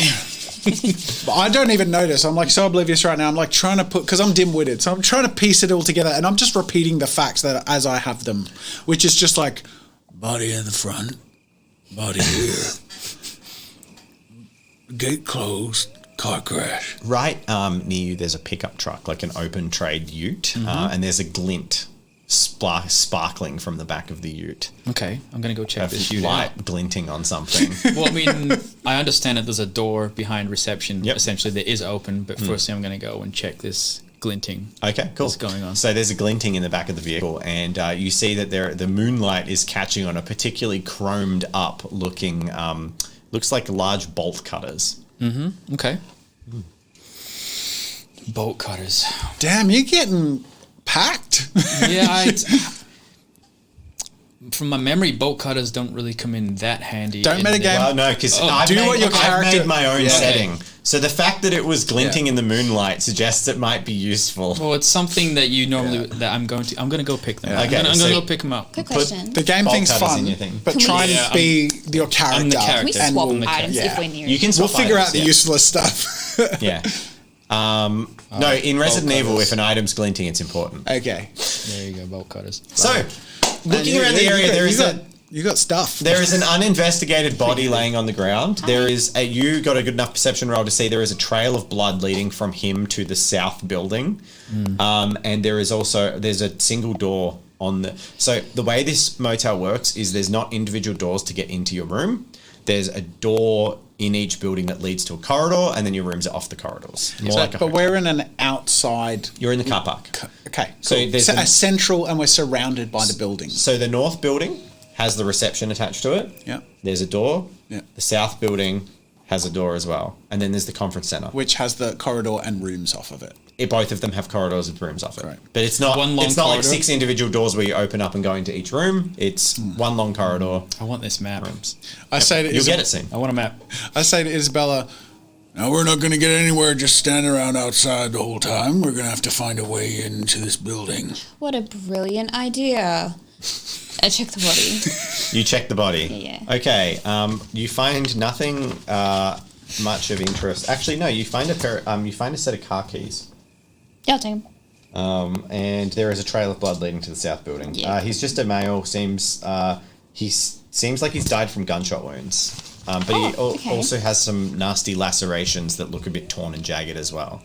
But I don't even notice. I'm like so oblivious right now. I'm like trying to because I'm dim-witted. So I'm trying to piece it all together, and I'm just repeating the facts that as I have them, which is just like Body in the front, body here. Gate closed, car crash. right near you, there's a pickup truck, like an open trade ute, and there's a glint sparkling from the back of the ute. Okay, I'm gonna go check this A unit out. light glinting on something. Well, I mean, I understand that there's a door behind reception. Yep. Essentially, that is open. But firstly, I'm gonna go and check this glinting. Okay, cool. What's going on? So there's a glinting in the back of the vehicle, and you see that the moonlight is catching on a particularly chromed up looking, looks like large bolt cutters. Okay. Bolt cutters. damn, you're getting packed. Yeah, from my memory, bolt cutters don't really come in that handy. Don't in metagame. there. Well, no, because I've do what your I've character- made my own Yeah. setting. So the fact that it was glinting in the moonlight suggests it might be useful. Well, it's something that you normally that I'm going to go pick them. Okay, I'm so- gonna go pick them up. Quick Put- question. The game Bolt thing's cutters fun, in your thing. but Can we- try Yeah, and be your character. I'm the Can character. we and swap we'll- items yeah. if we're near You can We'll swap figure out items, the yeah. useless stuff. Yeah. No, in Resident bolt Evil, cutters. if an item's glinting, it's important. Okay. There you go, bolt cutters. So, looking around the area, you got stuff. there is an uninvestigated body laying on the ground. There is you got a good enough perception roll to see there is a trail of blood leading from him to the south building, and there's a single door on the. So the way this motel works is there's not individual doors to get into your room. There's a door in each building that leads to a corridor, and then your rooms are off the corridors. More like a but hotel. we're in an outside. You're in the car park. Okay. So Cool. there's So an- a central, and we're surrounded by the buildings. So the north building has the reception attached to it. Yeah. There's a door. Yeah. The south building has a door as well. And then there's the conference center. Which has the corridor and rooms off of it. Both of them have corridors with rooms off it. Right. But it's not One long it's not like corridor? 6 individual doors where you open up and go into each room. It's one long corridor. I want this map. I say to You'll get it soon. I want a map. I say to Isabella, Now, we're not going to get anywhere just standing around outside the whole time. We're going to have to find a way into this building. What a brilliant idea. I check the body. You check the body. Yeah. Okay. You find nothing much of interest. Actually, no. You find a set of car keys. Yeah, I'll take him. And there is a trail of blood leading to the south building. Yeah. He's just a male. Seems like he's died from gunshot wounds. But he okay. also has some nasty lacerations that look a bit torn and jagged as well.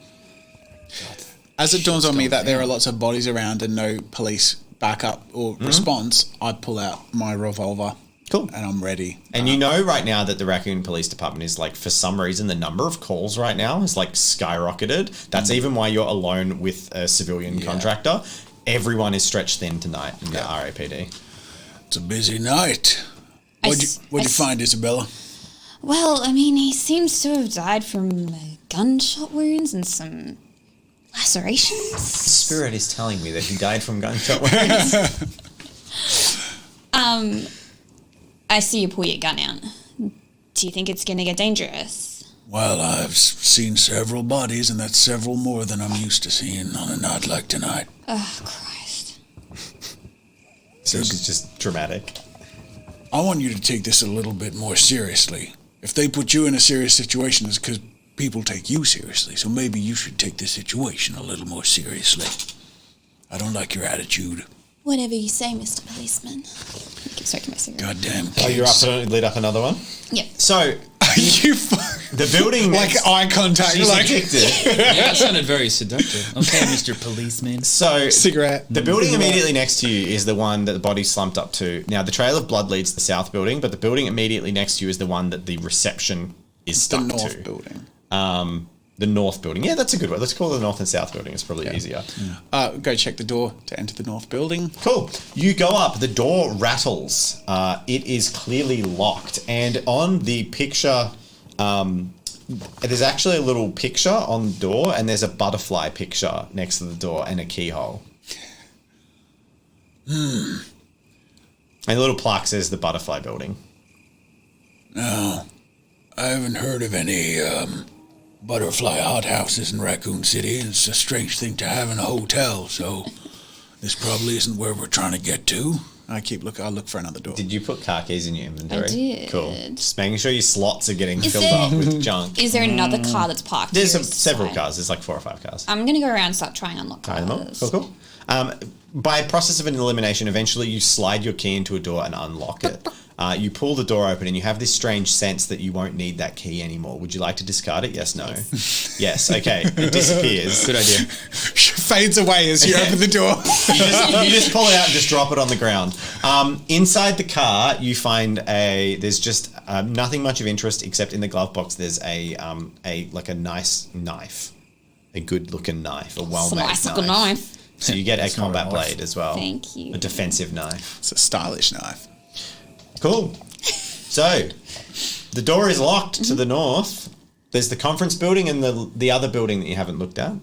as it dawns on me that there are lots of bodies around and no police backup or response, I pull out my revolver Cool. And I'm ready. And you know right now that the Raccoon Police Department is like, for some reason, the number of calls right now is like skyrocketed. That's even why you're alone with a civilian contractor. Everyone is stretched thin tonight in the RAPD. It's a busy night. What'd you find, Isabella? Well, I mean, he seems to have died from gunshot wounds and some lacerations. Spirit is telling me that he died from gunshot wounds. I see you pull your gun out. Do you think it's going to get dangerous? Well, I've seen several bodies, and that's several more than I'm used to seeing on a night like tonight. Oh, Christ. So it's just dramatic. I want you to take this a little bit more seriously. If they put you in a serious situation, it's because people take you seriously. So maybe you should take this situation a little more seriously. I don't like your attitude. Whatever you say, Mr. Policeman. Keep smoking my cigarette. Goddamn kids. Oh, you're up to lit up another one? Yep. So, You the building like next- eye contact, She's like addicted. Yeah, that sounded very seductive. Okay, Mr. Policeman. So, cigarette. the building immediately next to you is the one that the body slumped up to. Now, the trail of blood leads to the south building, but the building immediately next to you is the one that the reception is The stuck north to. building. The north building. Yeah, that's a good one. Let's call it the north and south building. It's probably easier. Go check the door to enter the north building. Cool. You go up. The door rattles. It is clearly locked. And on the picture, there's actually a little picture on the door, and there's a butterfly picture next to the door and a keyhole. And a little plaque says the Butterfly Building. No, I haven't heard of any butterfly hothouses in Raccoon City. It's a strange thing to have in a hotel, so this probably isn't where we're trying to get to. I'll look for another door. Did you put car keys in your inventory? I did. Cool. Just making sure your slots are getting Is filled there- up with junk. Is there another car that's parked? There's here several aside? cars. There's like 4 or 5 cars. I'm going to go around and start trying to unlock Try them all. cars. Cool. By a process of an elimination, eventually you slide your key into a door and unlock it. You pull the door open and you have this strange sense that you won't need that key anymore. Would you like to discard it? Yes, no. Yes, okay. It disappears. Good idea. Fades away as you open the door. You just pull it out and just drop it on the ground. Inside the car, you find there's just nothing much of interest except in the glove box. There's a nice knife, a good looking knife, a well made Nice looking knife. So you get a combat not a knife. blade as well. Thank you. A defensive knife. It's a stylish knife. Cool. So the door is locked to the north. There's the conference building and the other building that you haven't looked at.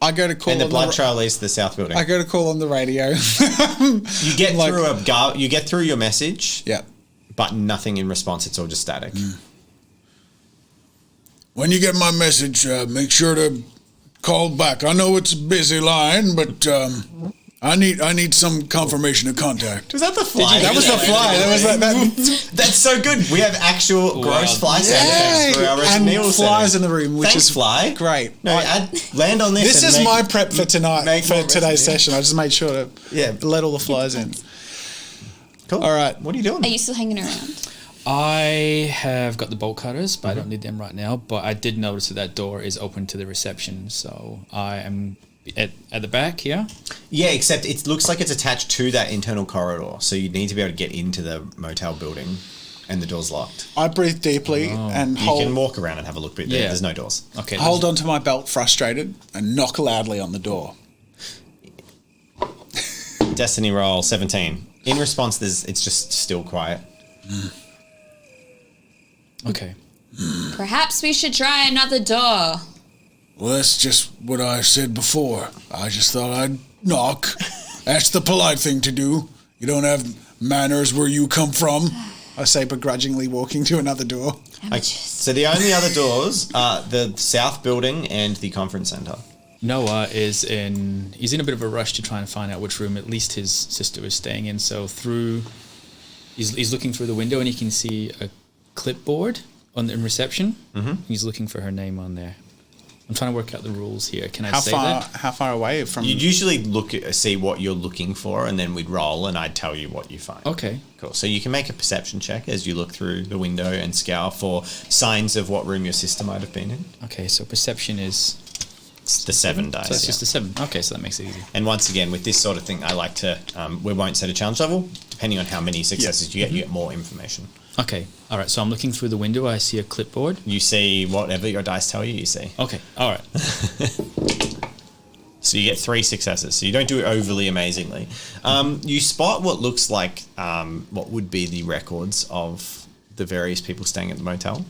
I go to call And the on blood trail leads to the south building. I go to call on the radio. You get like- you get through your message, Yeah. but nothing in response. It's all just static. When you get my message, make sure to call back. I know it's a busy line, but I need some confirmation of contact. Was that the fly? That was the fly. That was that. That's so good. We have actual gross fly sound effects for our and Resident Evil flies setting. in the room, which Thanks, is fly. great. No, land on this. This and is make- my prep for tonight, make for more today's Resident session. I just made sure to let all the flies in. Cool. All right. What are you doing? Are you still hanging around? I have got the bolt cutters, but I don't need them right now. But I did notice that door is open to the reception, so I am at the back here. Yeah, except it looks like it's attached to that internal corridor, so you need to be able to get into the motel building, and the door's locked. I breathe deeply and You can walk around and have a look, but Yeah. there's no doors. Okay. hold onto my belt, frustrated, and knock loudly on the door. Destiny roll 17. In response, it's just still quiet. Okay. Perhaps we should try another door. Well, that's just what I said before. I just thought I'd knock. That's the polite thing to do. You don't have manners where you come from. I say, begrudgingly walking to another door. Okay, so the only other doors are the south building and the conference center. Noah he's in a bit of a rush to try and find out which room at least his sister is staying in. So he's looking through the window and he can see a clipboard in reception. Mm-hmm. He's looking for her name on there. I'm trying to work out the rules here. Can I say that? How far away from? You'd usually see what you're looking for, and then we'd roll, and I'd tell you what you find. Okay. Cool. So you can make a perception check as you look through the window and scour for signs of what room your sister might have been in. Okay, so perception is It's the 7 dice. So it's just a 7. Okay, so that makes it easy. And once again, with this sort of thing, I like to, we won't set a challenge level. Depending on how many successes you get more information. Okay, all right. So I'm looking through the window. I see a clipboard. You see whatever your dice tell you see. Okay, all right. So you get 3 successes. So you don't do it overly amazingly. You spot what looks like what would be the records of the various people staying at the motel,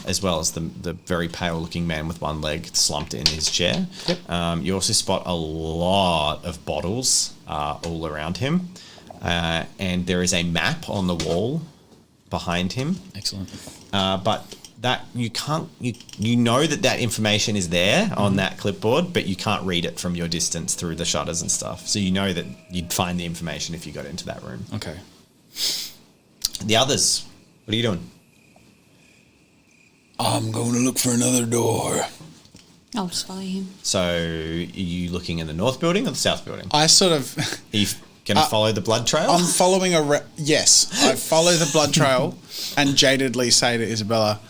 as well as the very pale-looking man with one leg slumped in his chair. Yep. You also spot a lot of bottles all around him, and there is a map on the wall behind him. Excellent. But that you can't, you know that information is there on that clipboard, but you can't read it from your distance through the shutters and stuff. So you know that you'd find the information if you got into that room. Okay. The others, what are you doing? I'm going to look for another door. I'll just follow him. So are you looking in the north building or the south building? I sort of... Are you going to follow the blood trail? I'm following yes, I follow the blood trail and jadedly say to Isabella,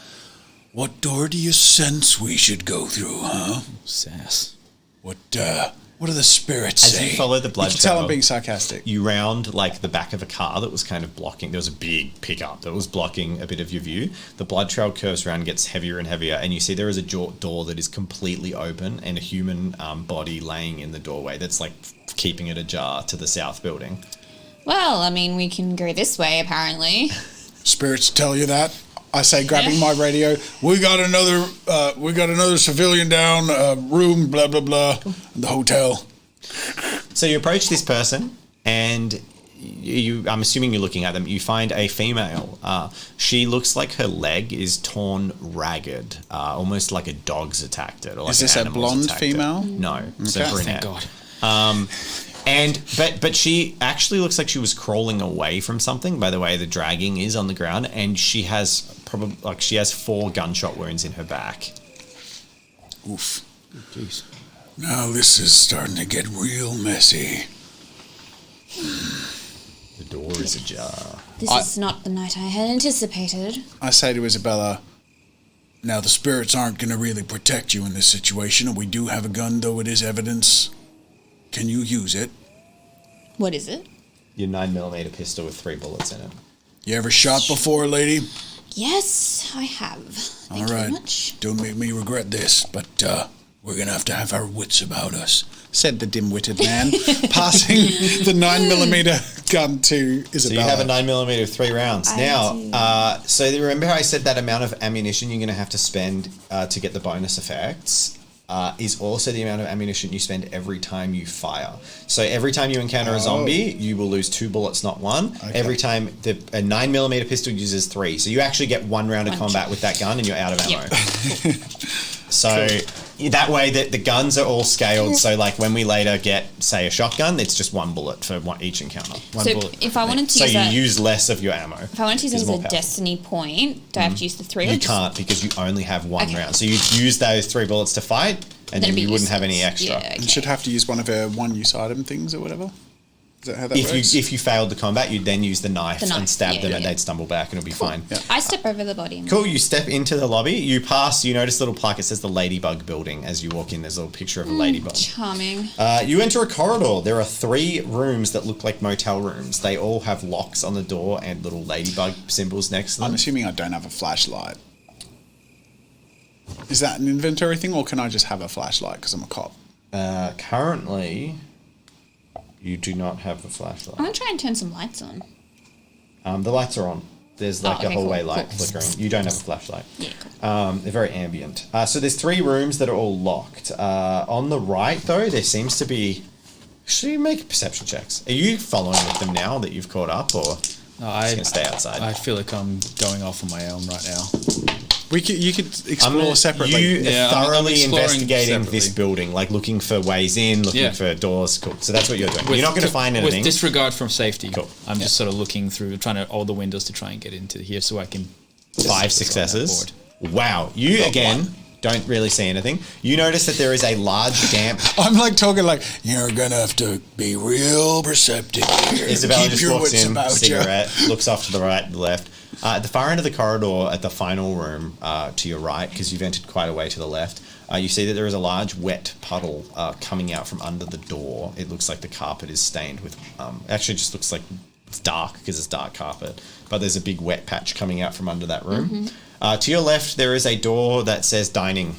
What door do you sense we should go through, huh? Sass. What do the spirits As say? you follow the you blood can trail, tell I'm being sarcastic. you round like the back of a car that was kind of blocking. There was a big pickup that was blocking a bit of your view. The blood trail curves around, gets heavier and heavier, and you see there is a door that is completely open and a human body laying in the doorway that's like keeping it ajar to the south building. Well, I mean, we can go this way, apparently. Spirits tell you that? I say, grabbing my radio, We got another civilian down, room, blah, blah, blah, the hotel. So you approach this person, and I'm assuming you're looking at them. You find a female. She looks like her leg is torn ragged, almost like a dog's attacked it. Or like Is this a blonde female? No, it's a Okay. brunette. Thank God. But she actually looks like she was crawling away from something by the way the dragging is on the ground, and she has she has 4 gunshot wounds in her back. Oof. Jeez. Now this is starting to get real messy. The door is ajar. This is not the night I had anticipated. I say to Isabella, Now the spirits aren't going to really protect you in this situation, and we do have a gun, though it is evidence. Can you use it? What is it? Your 9mm pistol with 3 bullets in it. You ever shot before, lady? Yes, I have. Thank All you right. very much. Don't make me regret this, but we're going to have our wits about us. said the dim-witted man, passing the 9mm gun to Isabella. So you have a 9mm with 3 rounds. So remember how I said that amount of ammunition you're going to have to spend to get the bonus effects is also the amount of ammunition you spend every time you fire. So every time you encounter a zombie, you will lose 2 bullets, not 1. Okay. Every time a 9mm pistol uses 3. So you actually get 1 round of combat with that gun and you're out of ammo. Yep. So that way the guns are all scaled. So like when we later get, say, a shotgun, it's just 1 bullet for each encounter. One bullet. If I wanted to so use you that, use less of your ammo. if I wanted to use It's it as more a powerful. destiny point, do I have to use the 3? You can't because you only have 1 round. So you use those 3 bullets to fight, and then you wouldn't have any extra. Yeah, okay. You should have to use one of her one-use item things or whatever. Is that how that works? If you failed the combat, you'd then use the knife and stab them, and yeah. they'd stumble back, and it'll be fine. Yeah. I step over the body. Cool. You step into the lobby. You pass. You notice a little plaque. It says the Ladybug Building. As you walk in, there's a little picture of a ladybug. Charming. You enter a corridor. There are 3 rooms that look like motel rooms. They all have locks on the door and little ladybug symbols next to them. I'm assuming I don't have a flashlight. Is that an inventory thing, or can I just have a flashlight because I'm a cop? Currently, you do not have a flashlight. I'm going to try and turn some lights on. The lights are on. There's like a hallway cool, light cool. flickering. You don't have a flashlight. Yeah, cool. They're very ambient. So there's 3 rooms that are all locked. On the right, though, there seems to be... Should you make perception checks? Are you following with them now that you've caught up, or No, just gonna stay outside? I feel like I'm going off on my own right now. You could explore separately. You Yeah, are I'm thoroughly exploring investigating separately. this building, like looking for ways in, looking for doors. Cool. So that's what you're doing. You're not going to find anything. With disregard from safety. Cool. I'm just sort of looking through, trying to all the windows to try and get into here so I can... 5 successes. Wow. You, again, don't really see anything. You notice that there is a large damp... I'm like talking like, you're going to have to be real perceptive here. Isabella Keep just your walks wits in, about cigarette, looks off to the right, the left. At the far end of the corridor, at the final room to your right, because you've entered quite a way to the left, You see that there is a large wet puddle coming out from under the door. It looks like the carpet is stained with... actually, it just looks like it's dark because it's dark carpet. But there's a big wet patch coming out from under that room. To your left, there is a door that says dining.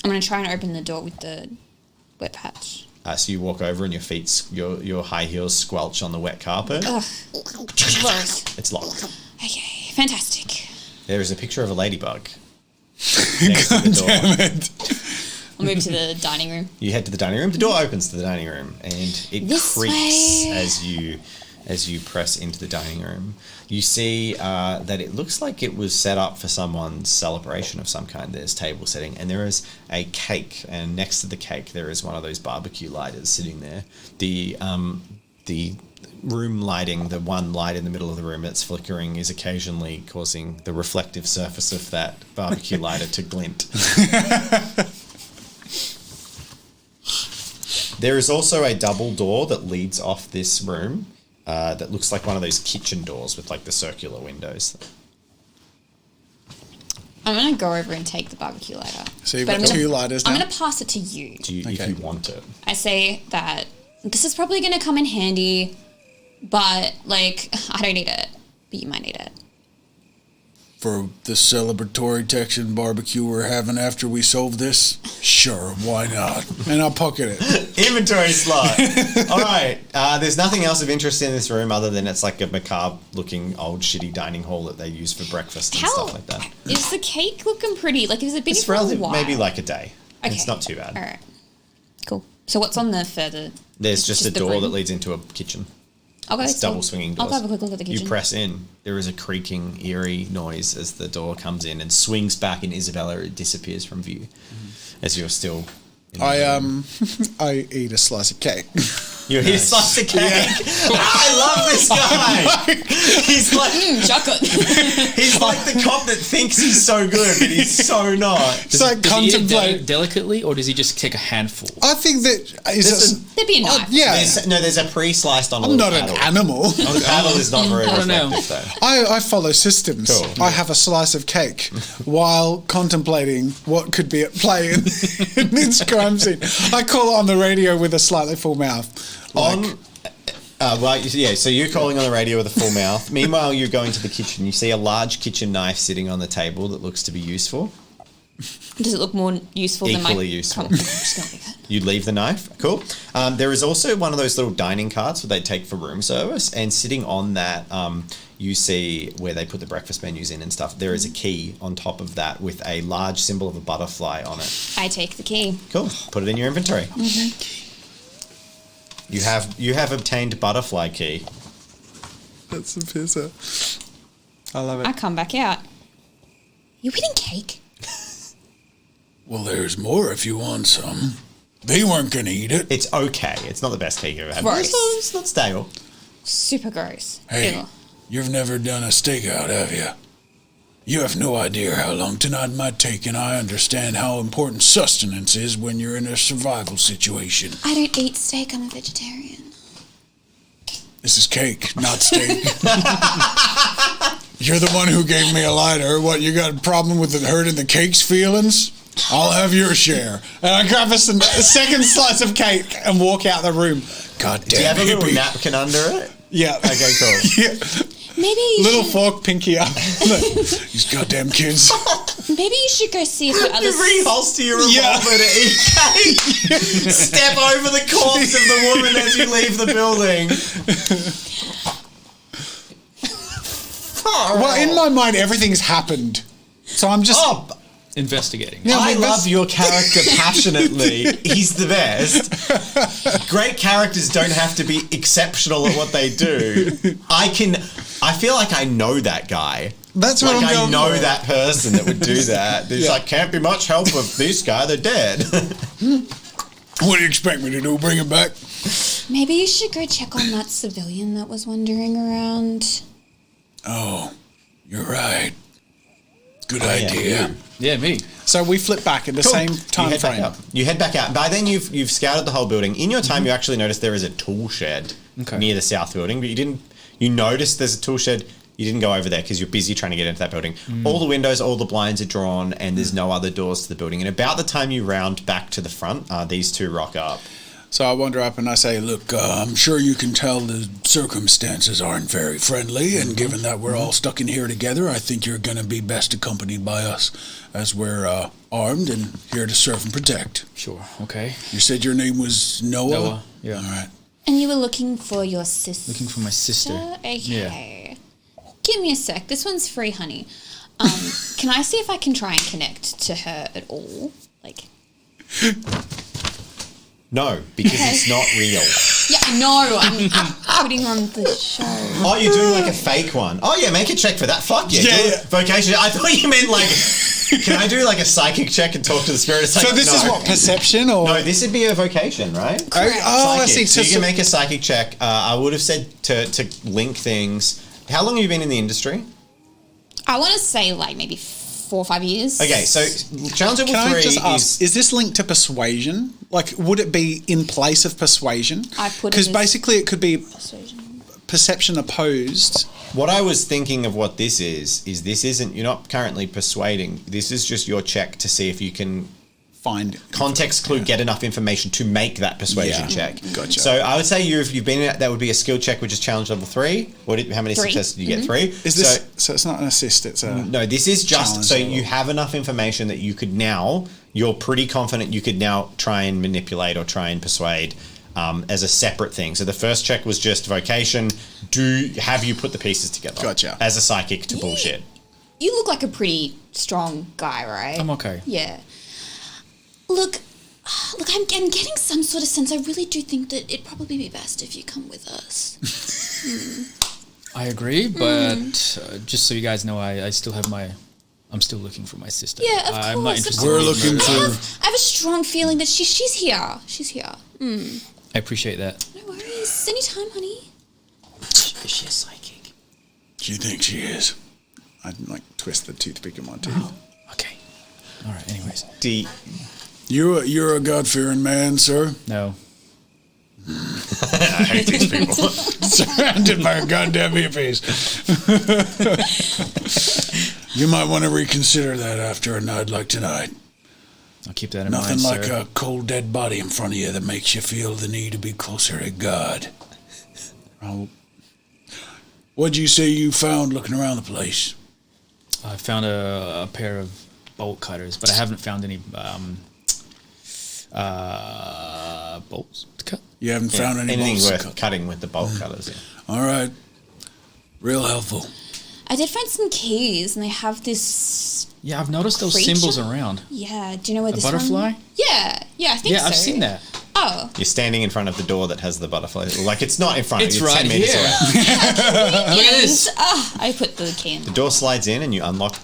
I'm going to try and open the door with the wet patch. So you walk over and your high heels squelch on the wet carpet. Ugh. Gross. It's locked. Okay, fantastic. There is a picture of a ladybug. Next to the door. Damn it. I'll move to the dining room. You head to the dining room. The door opens to the dining room, and it This creaks way. as you press into the dining room. You see that it looks like it was set up for someone's celebration of some kind. There's table setting, and there is a cake, and next to the cake there is one of those barbecue lighters sitting there. The room lighting, the one light in the middle of the room that's flickering, is occasionally causing the reflective surface of that barbecue lighter to glint. There is also a double door that leads off this room that looks like one of those kitchen doors with like the circular windows. I'm going to go over and take the barbecue lighter. So you've But got I'm two gonna- lighters now? I'm going to pass it to you. If Okay. you want it. I say that this is probably going to come in handy, but like I don't need it, but you might need it. For the celebratory Texan barbecue we're having after we solve this? Sure, why not? And I'll pocket it. Inventory slot. All right. There's nothing else of interest in this room other than it's like a macabre looking old shitty dining hall that they use for breakfast and How stuff like that. is the cake looking pretty? Like, is it been It's for a relative, while? maybe like a day. Okay. It's not too bad. All right. Cool. So what's on the further? There's it's just a the door room? that leads into a kitchen. I'll go. It's double swinging I'll doors. go have a quick look at the kitchen. You press in. There is a creaking, eerie noise as the door comes in and swings back, and Isabella disappears from view as you're still. In the room. I eat a slice of cake. You hear slice of cake. I love this guy. He's like chocolate. he's like the cop that thinks he's so good, but he's so not. It's like Does he eat it contemplate. delicately, or does he just take a handful? I think that is Listen, There'd be a knife. yeah. There's a pre-sliced on a I'm little not an paddle. animal. The paddle is not very I don't know. reflective, though. I follow systems. Cool. I have a slice of cake while contemplating what could be at play in this crime scene. I call on the radio with a slightly full mouth. So you're calling on the radio with a full mouth. Meanwhile, you're going to the kitchen. You see a large kitchen knife sitting on the table that looks to be useful. Does it look more useful than my? Equally useful. I'm just gonna leave it. You leave the knife. Cool. There is also one of those little dining carts that they take for room service, and sitting on that, you see where they put the breakfast menus in and stuff. There is a key on top of that with a large symbol of a butterfly on it. I take the key. Cool. Put it in your inventory. You have obtained butterfly key. That's a pisser. I love it. I come back out. You eating cake? Well, there's more if you want some. They weren't going to eat it. It's okay. It's not the best cake you've ever had. Gross. It's not stale. Super gross. Hey, Ew. you've never done a stakeout, have you? You have no idea how long tonight might take, and I understand how important sustenance is when you're in a survival situation. I don't eat steak. I'm a vegetarian. This is cake, not steak. You're the one who gave me a lighter. What, you got a problem with it hurting the cake's feelings? I'll have your share. And I grab a second slice of cake and walk out the room. God Do you have damn a little hippie. napkin under it? Yeah. Okay, cool. Yeah. Maybe you Little should, fork, pinky up. These goddamn kids. maybe you should go see if the other. You reholster your revolver Yeah. to eat cake. Step over the corpse of the woman as you leave the building. Well, in my mind, everything's happened. So I'm just... Oh, Investigating. Yeah, I but love that's- your character passionately. He's the best. Great characters don't have to be exceptional at what they do. I feel like I know that guy. That's what Like I'm I going know for. that person that would do that. There's like, can't be much help with this guy, they're dead. What do you expect me to do? Bring it back? Maybe you should go check on that civilian that was wandering around. Oh, you're right. Good idea. Yeah, me. So we flip back in the same time you head back frame. up. You head back out. By then you've scouted the whole building. In your time you actually noticed there is a tool shed Okay. near the south building, but you noticed there's a tool shed You didn't go over there because you're busy trying to get into that building. All the windows, all the blinds are drawn, and there's no other doors to the building. And about the time you round back to the front, these two rock up. So I wander up and I say, Look, I'm sure you can tell the circumstances aren't very friendly, and given that we're all stuck in here together, I think you're going to be best accompanied by us, as we're armed and here to serve and protect. Sure. Okay. You said your name was Noah? Noah. Yeah. All right. And you were looking for your sister. Looking for my sister. Okay. Yeah. Give me a sec. This one's free, honey. Can I see if I can try and connect to her at all? Like. No, because it's not real. Yeah, I know. I'm putting on the show. Oh, you're doing like a fake one. Oh, yeah, make a check for that. Fuck yeah. Yeah. Vocation. I thought you meant like, can I do like a psychic check and talk to the spirit? so this is what, perception or? No, this would be a vocation, right? I see. So you can make a psychic check. I would have said to link things. How long have you been in the industry? I want to say like maybe 4 or 5 years. Okay, so challenge level Can 3 I just ask, is this linked to persuasion? Like, would it be in place of persuasion? I put it Because as basically it could be persuasion. perception opposed. What I was thinking of what this is this isn't, you're not currently persuading. This is just your check to see if you can Find context clue, get enough information to make that persuasion check. Gotcha. So I would say you've been in it, that would be a skill check, which is challenge level 3. How many 3. successes did you get? 3. Is this so? It's not an assist. It's a No, this is just challenge so level. you have enough information that you could now. You're pretty confident you could now try and manipulate or try and persuade as a separate thing. So the first check was just vocation. Have you put the pieces together? Gotcha. As a psychic to bullshit. You look like a pretty strong guy, right? I'm okay. Yeah. Look, I'm getting some sort of sense. I really do think that it'd probably be best if you come with us. I agree, but just so you guys know, I still have I'm still looking for my sister. Yeah, of I'm course. not interested. We're in looking murder. for. I have a strong feeling that she's here. She's here. I appreciate that. No worries. Anytime, honey. Is she a psychic? Do you think she is? I'd like twist the toothpick in my tooth. Okay. All right. Anyways, You're a God-fearing man, sir. no. I hate these people. Surrounded by a goddamn hippies. You might want to reconsider that after a night like tonight. I'll keep that in Nothing mind, like sir. a cold, dead body in front of you that makes you feel the need to be closer to God. What'd you say you found looking around the place? I found a pair of bolt cutters, but I haven't found any bolts to cut. You haven't found any Anything bolts to worth cut? cutting with the bolt cutters. Yeah. All right. Real helpful. I did find some keys, and they have this. Yeah, I've noticed those Creature? symbols around. Yeah. Do you know where A this butterfly? one? Yeah. I think so. Yeah, I've seen that. Oh. You're standing in front of the door that has the butterfly. Like, it's not in front It's of you. It's right 10 meters here. away. Look at this. I put the key in. The door slides in and you unlock,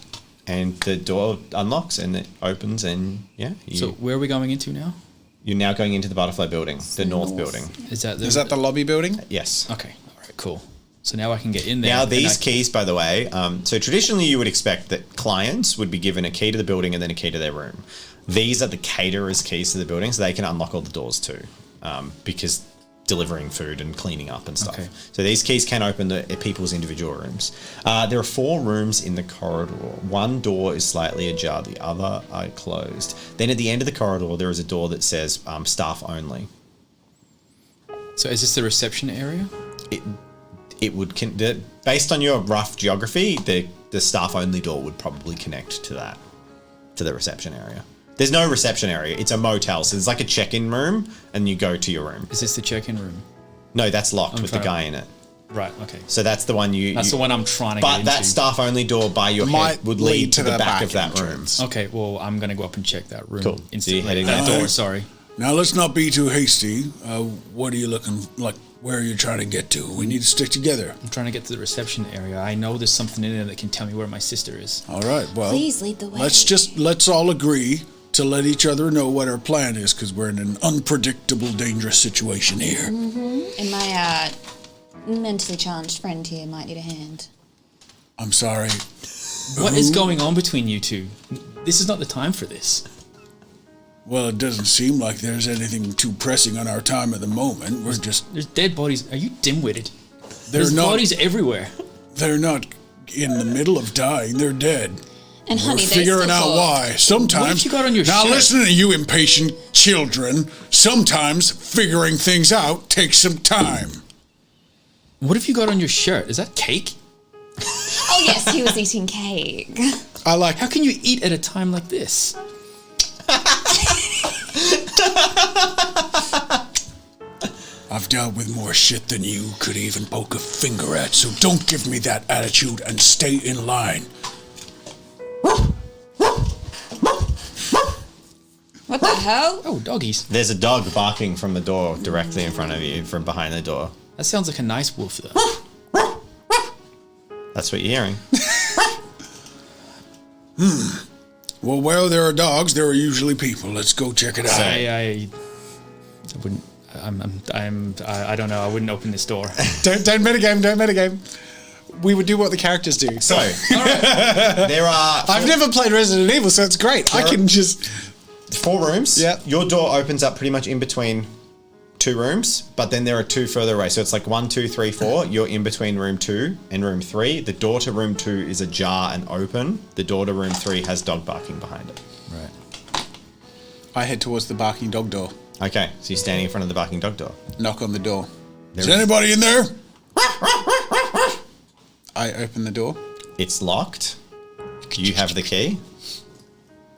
and the door unlocks and it opens, and So where are we going into now? you're now going into the butterfly building, the north building. Is that Is that the lobby building? Yes. Okay. All right. Cool. So now I can get in there. Now and these I- keys, by the way, so traditionally you would expect that clients would be given a key to the building and then a key to their room. These are the caterers' keys to the building, so they can unlock all the doors too, because delivering food and cleaning up and stuff. Okay. So these keys can open the people's individual rooms. There are 4 rooms in the corridor. One door is slightly ajar, the other are closed. Then at the end of the corridor, there is a door that says staff only. So is this the reception area? It would based on your rough geography, the staff only door would probably connect to that, to the reception area. There's no reception area. It's a motel, so there's like a check-in room, and you go to your room. Is this the check-in room? No, that's locked with the sorry. guy in it. Right. Okay. So that's the one That's the one I'm trying to get But into. that staff only door by your Might head would lead to the back of that room. entrance. Okay. Well, I'm gonna go up and check that room. Cool. So you're Instantly. heading That that door. way. Sorry. Now, let's not be too hasty. What are you looking like? Where are you trying to get to? We need to stick together. I'm trying to get to the reception area. I know there's something in there that can tell me where my sister is. All right. Well, Please lead the way. let's all agree to let each other know what our plan is, because we're in an unpredictable, dangerous situation here. And my mentally challenged friend here might need a hand. I'm sorry. What is going on between you two? This is not the time for this. Well, it doesn't seem like there's anything too pressing on our time at the moment. We're just There's dead bodies. Are you dim-witted? they're There's not bodies everywhere. they're not in the middle of dying, they're dead. And honey, We're they figuring still out talk. why. Sometimes. What have you got on your now, shirt? listen to you impatient children. Sometimes figuring things out takes some time. What have you got on your shirt? Is that cake? Oh yes, he was eating cake. I like. How can you eat at a time like this? I've dealt with more shit than you could even poke a finger at, so don't give me that attitude and stay in line. What the hell? Oh, doggies. There's a dog barking from the door directly in front of you from behind the door. That sounds like a nice wolf, though. That's what you're hearing. Well, where there are dogs, there are usually people. Let's go check it out. I wouldn't. I don't know. I wouldn't open this door. Don't metagame. Don't metagame. We would do what the characters do. So, there are I've never played Resident Evil, so it's great. I can just. 4 rooms. Yeah. Your door opens up pretty much in between 2 rooms, but then there are 2 further away. So it's like 1, 2, 3, 4. You're in between room 2 and room 3. The door to room 2 is ajar and open. The door to room 3 has dog barking behind it. Right. I head towards the barking dog door. Okay, so you're standing in front of the barking dog door. Knock on the door. Is anybody in there? I open the door. It's locked. You have the key.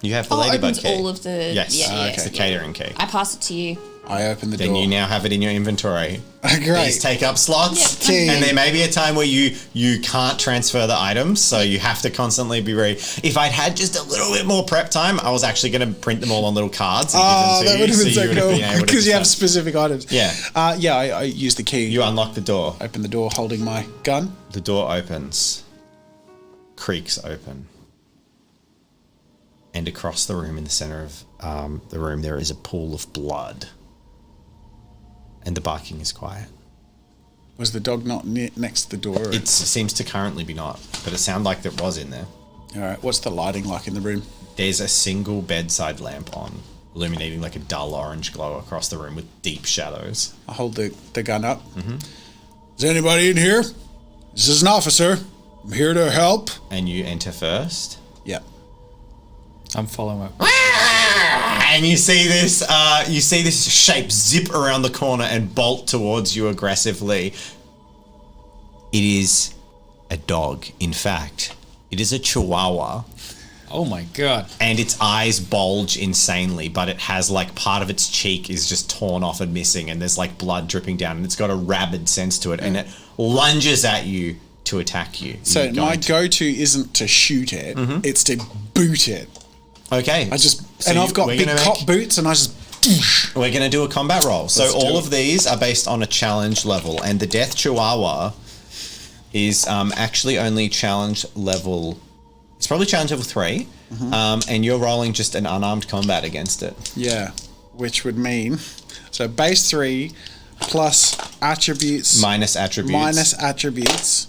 You have the Oh, it ladybug opens key. all of the. Yes, Yeah, it's the catering key. I pass it to you. I open the Then door. you now have it in your inventory. Great. These take up slots, Yeah. Key. and there may be a time where you can't transfer the items, so you have to constantly be ready. If I'd had just a little bit more prep time, I was actually going to print them all on little cards and Oh, give them that to would you, have been so so you would have cool been able to because you have just- specific items. Yeah. I use the key. You unlock the door. Open the door, holding my gun. The door opens, creaks open, and across the room, in the center of the room, there is a pool of blood, and the barking is quiet. Was the dog not next to the door? It seems to currently be not, but it sounded like it was in there. All right. What's the lighting like in the room? There's a single bedside lamp on, illuminating like a dull orange glow across the room with deep shadows. I hold the gun up. Is anybody in here? This is an officer. I'm here to help. And you enter first. Yeah. I'm following up. And you see this shape zip around the corner and bolt towards you aggressively. It is a dog. In fact, it is a chihuahua. Oh my god. And its eyes bulge insanely, but it has like part of its cheek is just torn off and missing, and there's like blood dripping down, and it's got a rabid sense to it, and it lunges at you to attack you. So You're my going to- go-to isn't to shoot it; it's to boot it. Okay. I just So I've got we're big gonna cop boots, and I just. We're going to do a combat roll. So Let's do all it. of these are based on a challenge level, and the Death Chihuahua is actually only challenge level. It's probably challenge level 3, and you're rolling just an unarmed combat against it. Yeah, which would mean so base 3 plus attributes Minus attributes.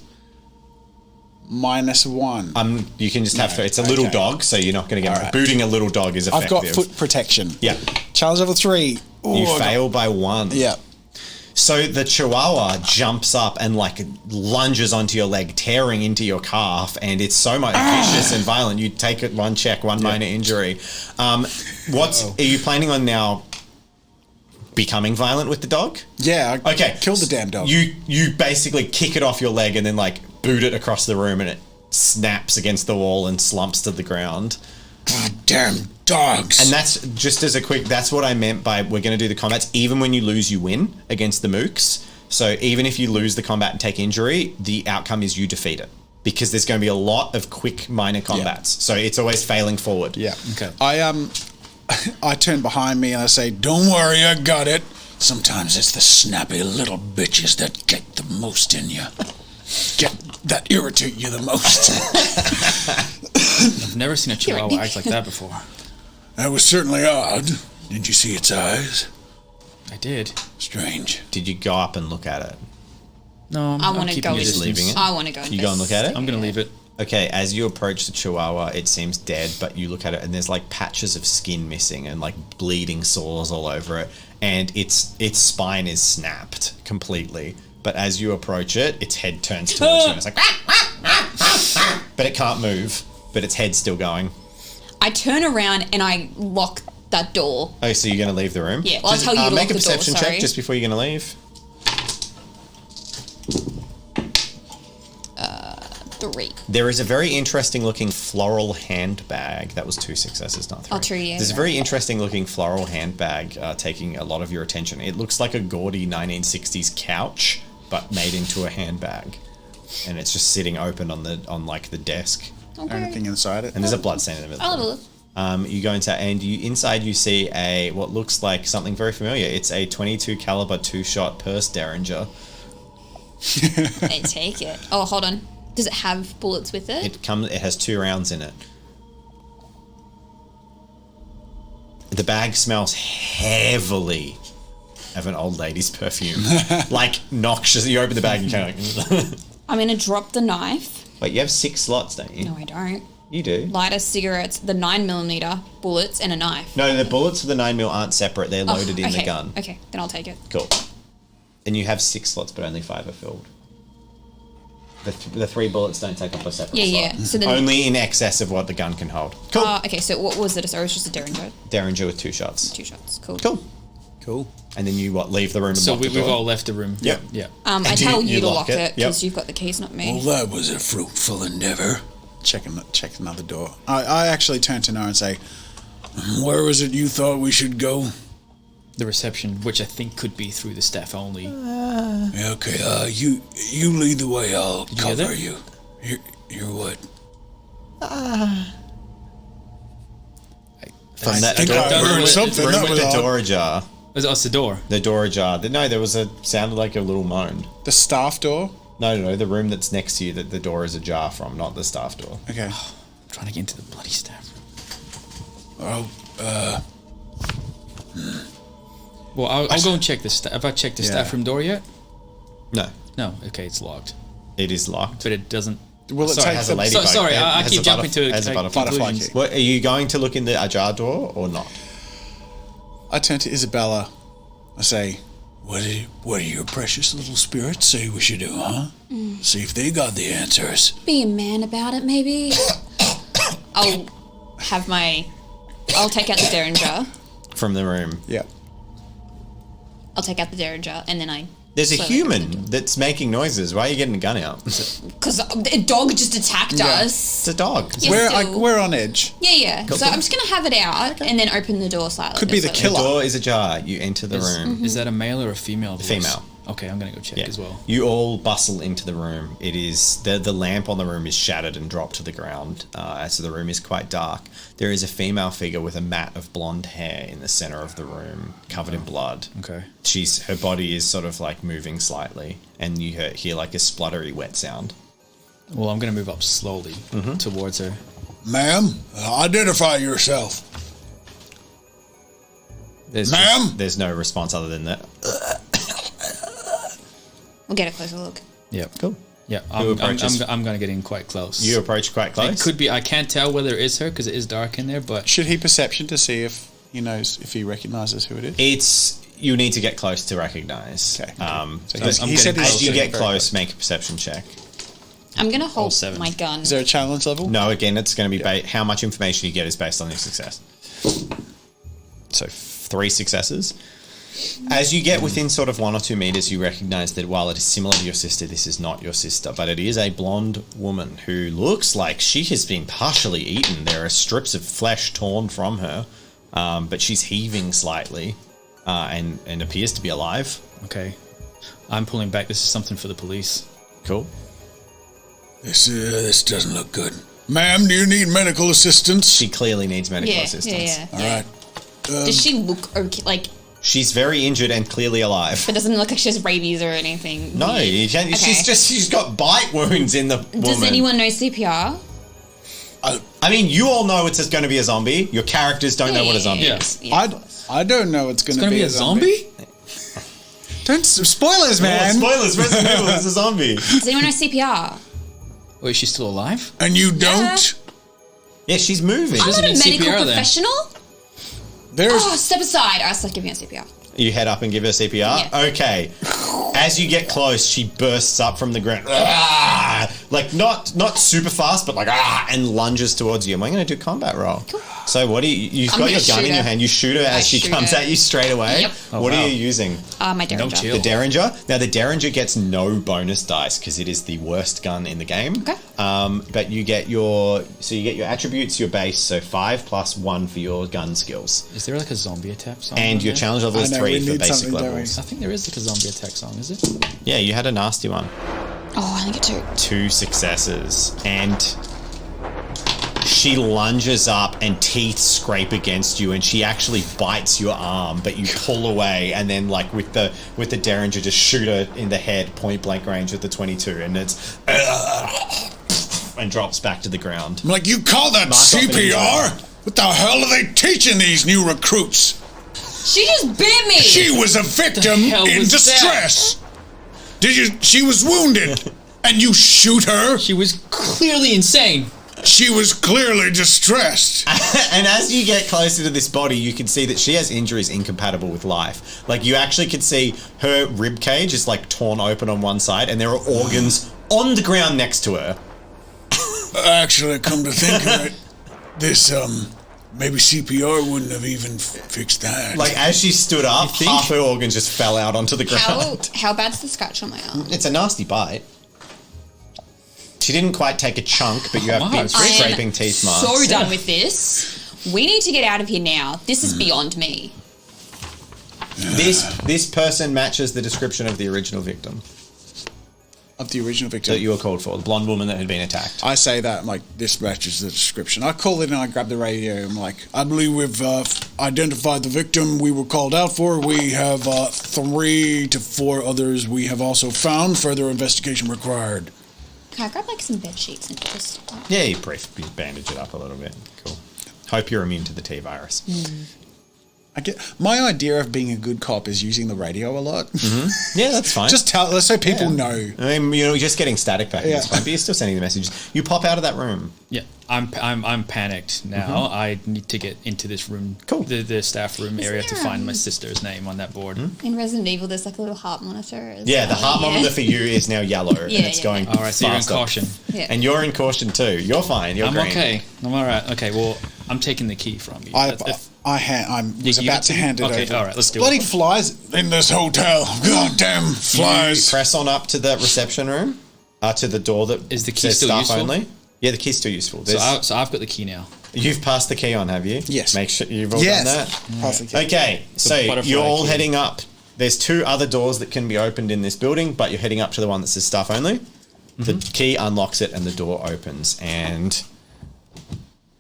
-1. You can just have No, it's a little okay. dog, so you're not going to get All right. booting a little dog is I've effective. got foot protection. Yeah. Challenge level 3. Ooh, You I got- fail by 1. Yeah. So the Chihuahua jumps up and like lunges onto your leg, tearing into your calf, and it's so much vicious and violent. You take it 1 check, 1 minor injury. Are you planning on now becoming violent with the dog? Yeah. Okay. Kill the damn dog. You basically kick it off your leg and then like boot it across the room, and it snaps against the wall and slumps to the ground. God damn dogs. And that's just as a quick, that's what I meant by we're going to do the combats. Even when you lose, you win against the mooks. So even if you lose the combat and take injury, the outcome is you defeat it. Because there's going to be a lot of quick minor combats. So it's always failing forward. Yeah. Okay. I turn behind me and I say, Don't worry, I got it. Sometimes it's the snappy little bitches that get the most in you. That irritate you the most. I've never seen a chihuahua act like that before. That was certainly odd. Didn't you see its eyes? I did. Strange. Did you go up and look at it? No, I I'm want to keeping go. a Just distance. leaving it? I want to go. You go and look at it? I'm going to leave it. Okay, as you approach the Chihuahua, it seems dead, but you look at it and there's like patches of skin missing and like bleeding sores all over it, and its spine is snapped completely. But as you approach it, its head turns towards you and it's like, but it can't move. But its head's still going. I turn around and I lock that door. Oh, so you're going to leave the room? Yeah, well, I'll tell you to make lock a the door, perception sorry. check just before you're going to leave. 3. There is a very interesting looking floral handbag. That was 2 successes, not 3. Oh, true, yeah. There's a very interesting looking floral handbag taking a lot of your attention. It looks like a gaudy 1960s couch, but made into a handbag. And it's just sitting open on the desk. Okay. Anything inside it? And there's a blood stain in the middle. I'll have a look. You go into inside you see what looks like something very familiar. It's a 22 caliber 2-shot purse Derringer. I take it. Oh, hold on. Does it have bullets with it? It has 2 rounds in it. The bag smells heavily of an old lady's perfume. Like noxious. You open the bag and you kind of I'm going to drop the knife. Wait, you have 6 slots, don't you? No, I don't. You do. Lighter, cigarettes, the 9mm, bullets, and a knife. No, the bullets for the 9mm aren't separate. They're loaded in okay. the gun. Okay, then I'll take it. Cool. And you have 6 slots, but only 5 are filled. The 3 bullets don't take up a separate slot. Yeah. So then Only in excess of what the gun can hold. Cool. okay, so what was it? So it was just a Derringer. Derringer with 2 shots. 2 shots. Cool. Cool. And then you leave the room and So lock the we've door? all left the room. Yep. Yeah. I tell you to lock lock it it. because Yep. you've got the keys, not me. Well, that was a fruitful endeavor. Check another door. I actually turn to Noah and say, Where was it you thought we should go? The reception, which I think could be through the staff only. Okay, you lead the way. I'll you hear cover that? you. You're what? From that think door, I heard something. room That with was the odd. door ajar. It's the door. The door ajar. No, there was sounded like a little moan. the staff door? No, the room that's next to you that the door is ajar from, not the staff door. Okay. I'm trying to get into the bloody staff room. Oh, Well, I'll go and check the staff. Have I checked the staff room door yet? No, No. Okay, it's locked. it is locked. But it doesn't. Will it Sorry, take it has a the ladybug. sorry, I It has keep a jumping to has a butterfly. conclusions. key. What, are you going to look in the ajar door or not? I turn to Isabella. I say, what do your precious little spirits say we should do, huh? See if they got the answers. Be a man about it, maybe. I'll take out the Derringer. From the room. yeah. I'll take out the Derringer, and then There's a slowly human that's making noises. Why are you getting a gun out? It's because a dog just attacked us. a dog. Yeah. We're on edge. Yeah. So I'm just gonna have it out and then open the door slightly. Could be the just The killer. door is ajar. You enter the room. Is that a male or a female voice? Female. Okay, I'm gonna go check as well. You all bustle into the room. It is the lamp on the room is shattered and dropped to the ground, so the room is quite dark. There is a female figure with a mat of blonde hair in the center of the room, covered in blood. Okay. Her body is sort of like moving slightly, and you hear like a spluttery wet sound. Well, I'm gonna move up slowly towards her. Ma'am, identify yourself. Ma'am? There's no response other than that. We'll get a closer look. Yep. Cool. Yeah, Who approaches? I'm gonna get in quite close. You approach quite close. It could be. I can't tell whether it is her because it is dark in there. But Should he perception to see if he knows, if he recognizes who it is? You need to get close to recognize. Okay. So So he said getting As you closer. get close, make a perception check. I'm gonna hold 7. my gun. Is there a challenge level? No, again, it's going to be how much information you get is based on your success. So 3 successes. As you get within sort of 1 or 2 meters, you recognize that while it is similar to your sister, this is not your sister, but it is a blonde woman who looks like she has been partially eaten. There are strips of flesh torn from her, but she's heaving slightly and appears to be alive. okay, I'm pulling back. This is something for the police. Cool. This doesn't look good. Ma'am, do you need medical assistance? She clearly needs medical yeah, assistance. yeah. All right. Does she look okay? Like, She's very injured and clearly alive. but doesn't look like she has rabies or anything. No, you can't, Okay. she's got bite wounds in the woman. Does anyone know CPR? I mean, you all know it's going to be a zombie. Your characters don't know what a zombie Yeah. is. I don't know it's going to It's gonna be be a zombie. Don't spoilers, man. Spoilers, Resident Evil is a zombie. Does anyone know CPR? Wait, is she still alive? And you don't? Yeah, she's moving. I'm doesn't not a need medical CPR then. professional. There's Oh, step aside. I start giving her CPR. You head up and give her CPR? Yeah. Okay. As you get close, she bursts up from the ground. Ah! like not super fast, but like and lunges towards you. Am I going to do combat roll? Cool. So what do you've got your gun in your hand. You shoot her as she comes at you straight away. Yep. What are you using? My Derringer. No chill. The Derringer. Now the Derringer gets no bonus dice because it is the worst gun in the game. Okay. But you get your attributes, your base, so 5 plus 1 for your gun skills, Is there like a zombie attack song? and on your there? challenge level is I know, 3 we for need basic something, don't we? levels. I think there is like a zombie attack song. Is it? Yeah, you had a nasty one. Oh, I only get 2. 2 successes, and she lunges up and teeth scrape against you, and she actually bites your arm, but you pull away, and then like with the Derringer just shoot her in the head, point blank range with the 22, and it's and drops back to the ground. I'm like, you call that Mark off an CPR? What the hell are they teaching these new recruits? She just bit me. She was a victim hell in was distress. She was wounded, and you shoot her? She was clearly insane. She was clearly distressed. And as you get closer to this body, you can see that she has injuries incompatible with life. Like, you actually could see her rib cage is like torn open on one side, and there are organs on the ground next to her. Actually, come to think of it, this, maybe CPR wouldn't have even fixed that. Like, as she stood up, half her organs just fell out onto the ground. How bad's the scratch on my arm? It's a nasty bite. She didn't quite take a chunk, but you have big I am scraping teeth marks. So done with this. We need to get out of here now. This is beyond me. This person matches the description of the original victim Of the original victim. that you were called for, the blonde woman that had been attacked. I say that, I'm like, this matches the description. I call it and I grab the radio. I'm like, I believe we've identified the victim we were called out for. We have 3 to 4 others we have also found. Further investigation required. Can I grab like some bed sheets and just... Yeah, you bandage it up a little bit. Cool. Hope you're immune to the T-virus. My idea of being a good cop is using the radio a lot. Yeah, that's fine. Just tell, so people know. I mean, you're just getting static back. Yeah. It's fine, but you're still sending the messages. You pop out of that room. Yeah, I'm panicked now. I need to get into this room, Cool. the staff room Isn't area to there, find my sister's name on that board. In Resident Evil, there's like a little heart monitor. As Yeah, the well. heart monitor for you is now yellow, and it's yeah, going yeah. All right, so you're in faster. caution. Yeah. And you're in caution too. You're fine. You're I'm green. okay. I'm all right. Okay, well, I'm taking the key from you. I If- was you about got to hand it okay, over. all right, let's do Bloody it. flies. In this hotel. Goddamn You flies. press on up to the reception room, to the door that Is the key says still staff useful? only. Yeah, the key's still useful. So, I've got the key now. You've passed the key on, have you? Yes. Make sure you've all done that. Pass the key. Okay, so butterfly you're all key. heading up. There's 2 other doors that can be opened in this building, but you're heading up to the one that says staff only. The key unlocks it and the door opens, and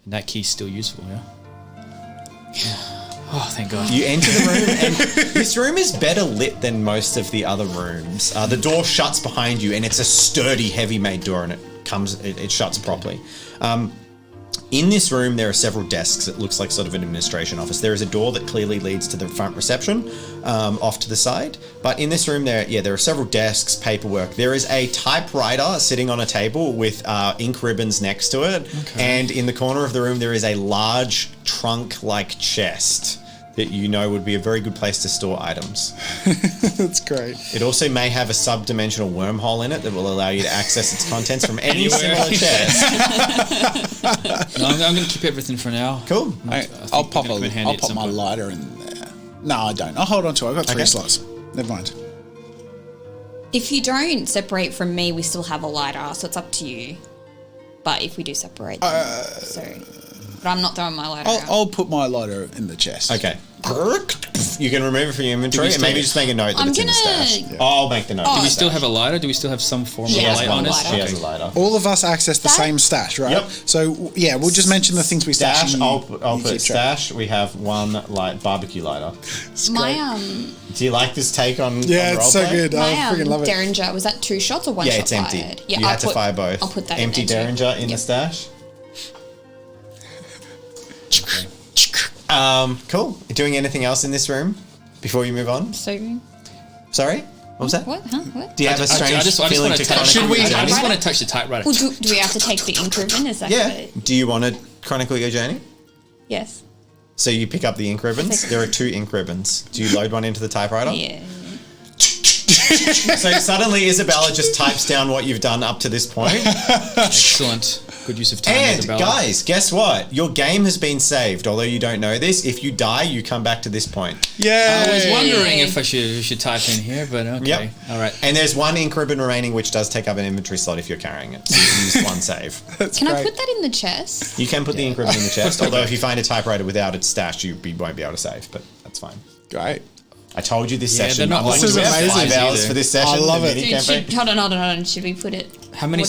And that key's still useful, yeah? Oh, thank God. you enter the room, and this room is better lit than most of the other rooms. The door shuts behind you, and it's a sturdy, heavy-made door, and it shuts properly. In this room, there are several desks. It looks like sort of an administration office. There is a door that clearly leads to the front reception, off to the side. But in this room, there are several desks, paperwork. There is a typewriter sitting on a table with ink ribbons next to it. Okay. And in the corner of the room, there is a large trunk-like chest that you know would be a very good place to store items. That's great. It also may have a sub-dimensional wormhole in it that will allow you to access its contents from any Anywhere. similar chest. No, I'm going to keep everything for now. Cool. I'll pop it'll come in handy I'll at pop some my point. lighter in there. No, I don't. I'll hold on to it. I've got 3 Okay. slots. Never mind. If you don't separate from me, we still have a lighter, so it's up to you. But if we do separate, then, but I'm not throwing my lighter out. I'll put my lighter in the chest. Okay. You can remove it from your inventory and maybe just make a note that I'm it's in the gonna- stash. I'll make the note. Oh, Do we still have a lighter? Do we still have some form She of has light one on us? lighter. She has a lighter. All of us access the That- same stash, right? Yep. So, yeah, we'll just mention the things we stash. Stash, and I'll you put keep track. stash. We have one barbecue lighter. My Do you like this take on Yeah, on it's so roleplay? good. I my freaking love it. Derringer, was that 2 shots or 1 Yeah, shot it's empty. fired? You had to fire both. I'll put that empty in there too. Derringer in the Yep. stash. Cool. Doing anything else in this room before you move on? So, Sorry? What was that? what? Huh? What? Do you have a strange I just feeling want to to touch. chronicle your I journey? just want to touch the typewriter. Well, do we have to take the ink ribbon? Is that Yeah. good? Do you want to chronicle your journey? Yes. So you pick up the ink ribbons. Take- There are 2 ink ribbons. Do you load one into the typewriter? Yeah. So suddenly Isabella just types down what you've done up to this point. Excellent. Good use of time, And Isabella. guys, guess what? Your game has been saved. Although you don't know this, if you die, you come back to this point. Yeah. I was wondering if I should type in here, but okay. Yep. All right. And there's one ink ribbon remaining, which does take up an inventory slot if you're carrying it. So you can use one save. Can I put that in the chest? You can put the ink ribbon in the chest. Although if you find a typewriter without its stash, you won't be able to save. But that's fine. Great. I told you this Yeah, session. they're not I'm like, This is we have amazing. 5 hours Either. for this session. I love the it. mini Dude, campaign. hold on. Should we put it? How many?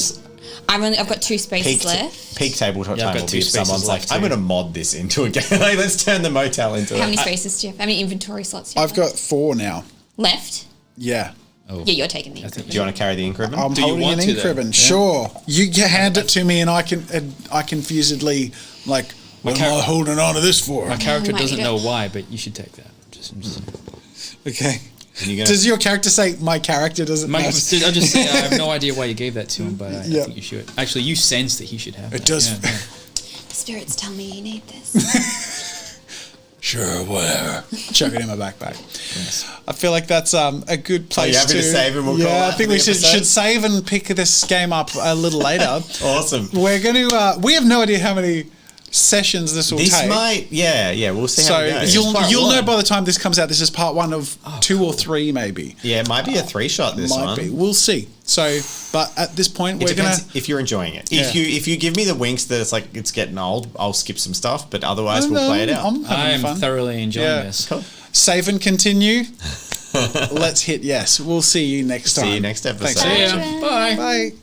I've got 2 spaces left. Peak tabletop Yeah, I've time got will 2 be if spaces someone's like, left I'm too. going to mod this into a game. Like, let's turn the motel into How that. many spaces do you have? How many inventory slots do you I've have got 4 now. left? Yeah. Yeah, you're taking the. Do you want to carry the ink ribbon? I'm Do you holding want an to ink then? ribbon. Yeah. Sure. You hand it to me, and I confusedly what am I holding on to this for? My character might doesn't need know it. why, but you should take that. Okay. And you're gonna- Does your character say my character doesn't know? I'll just say I have no idea why you gave that to him, but I Yeah. think you should. Actually, you sense that he should have. It that. does. Yeah, yeah. Spirits tell me you need this. Sure, whatever. Chuck it in my backpack. I feel like that's a good place happy to save and we'll call yeah, that I think for we the should episode? save and pick this game up a little later. Awesome. We're going to. We have no idea how many sessions this will This take. might, we'll see So how it goes. you'll know by the time this comes out. This is part 1 of 2 or 3, maybe. Yeah, it might be a 3-shot this Might one. be. We'll see. So, but at this point, It we're gonna. depends if you're enjoying it. Yeah. If you give me the winks that it's like it's getting old, I'll skip some stuff. But otherwise, we'll play it out. I'm having I'm fun. thoroughly enjoying Yeah. this. Cool. Save and continue. Let's hit yes. We'll see you next time. See you next episode. Thanks. See ya. Bye. Bye.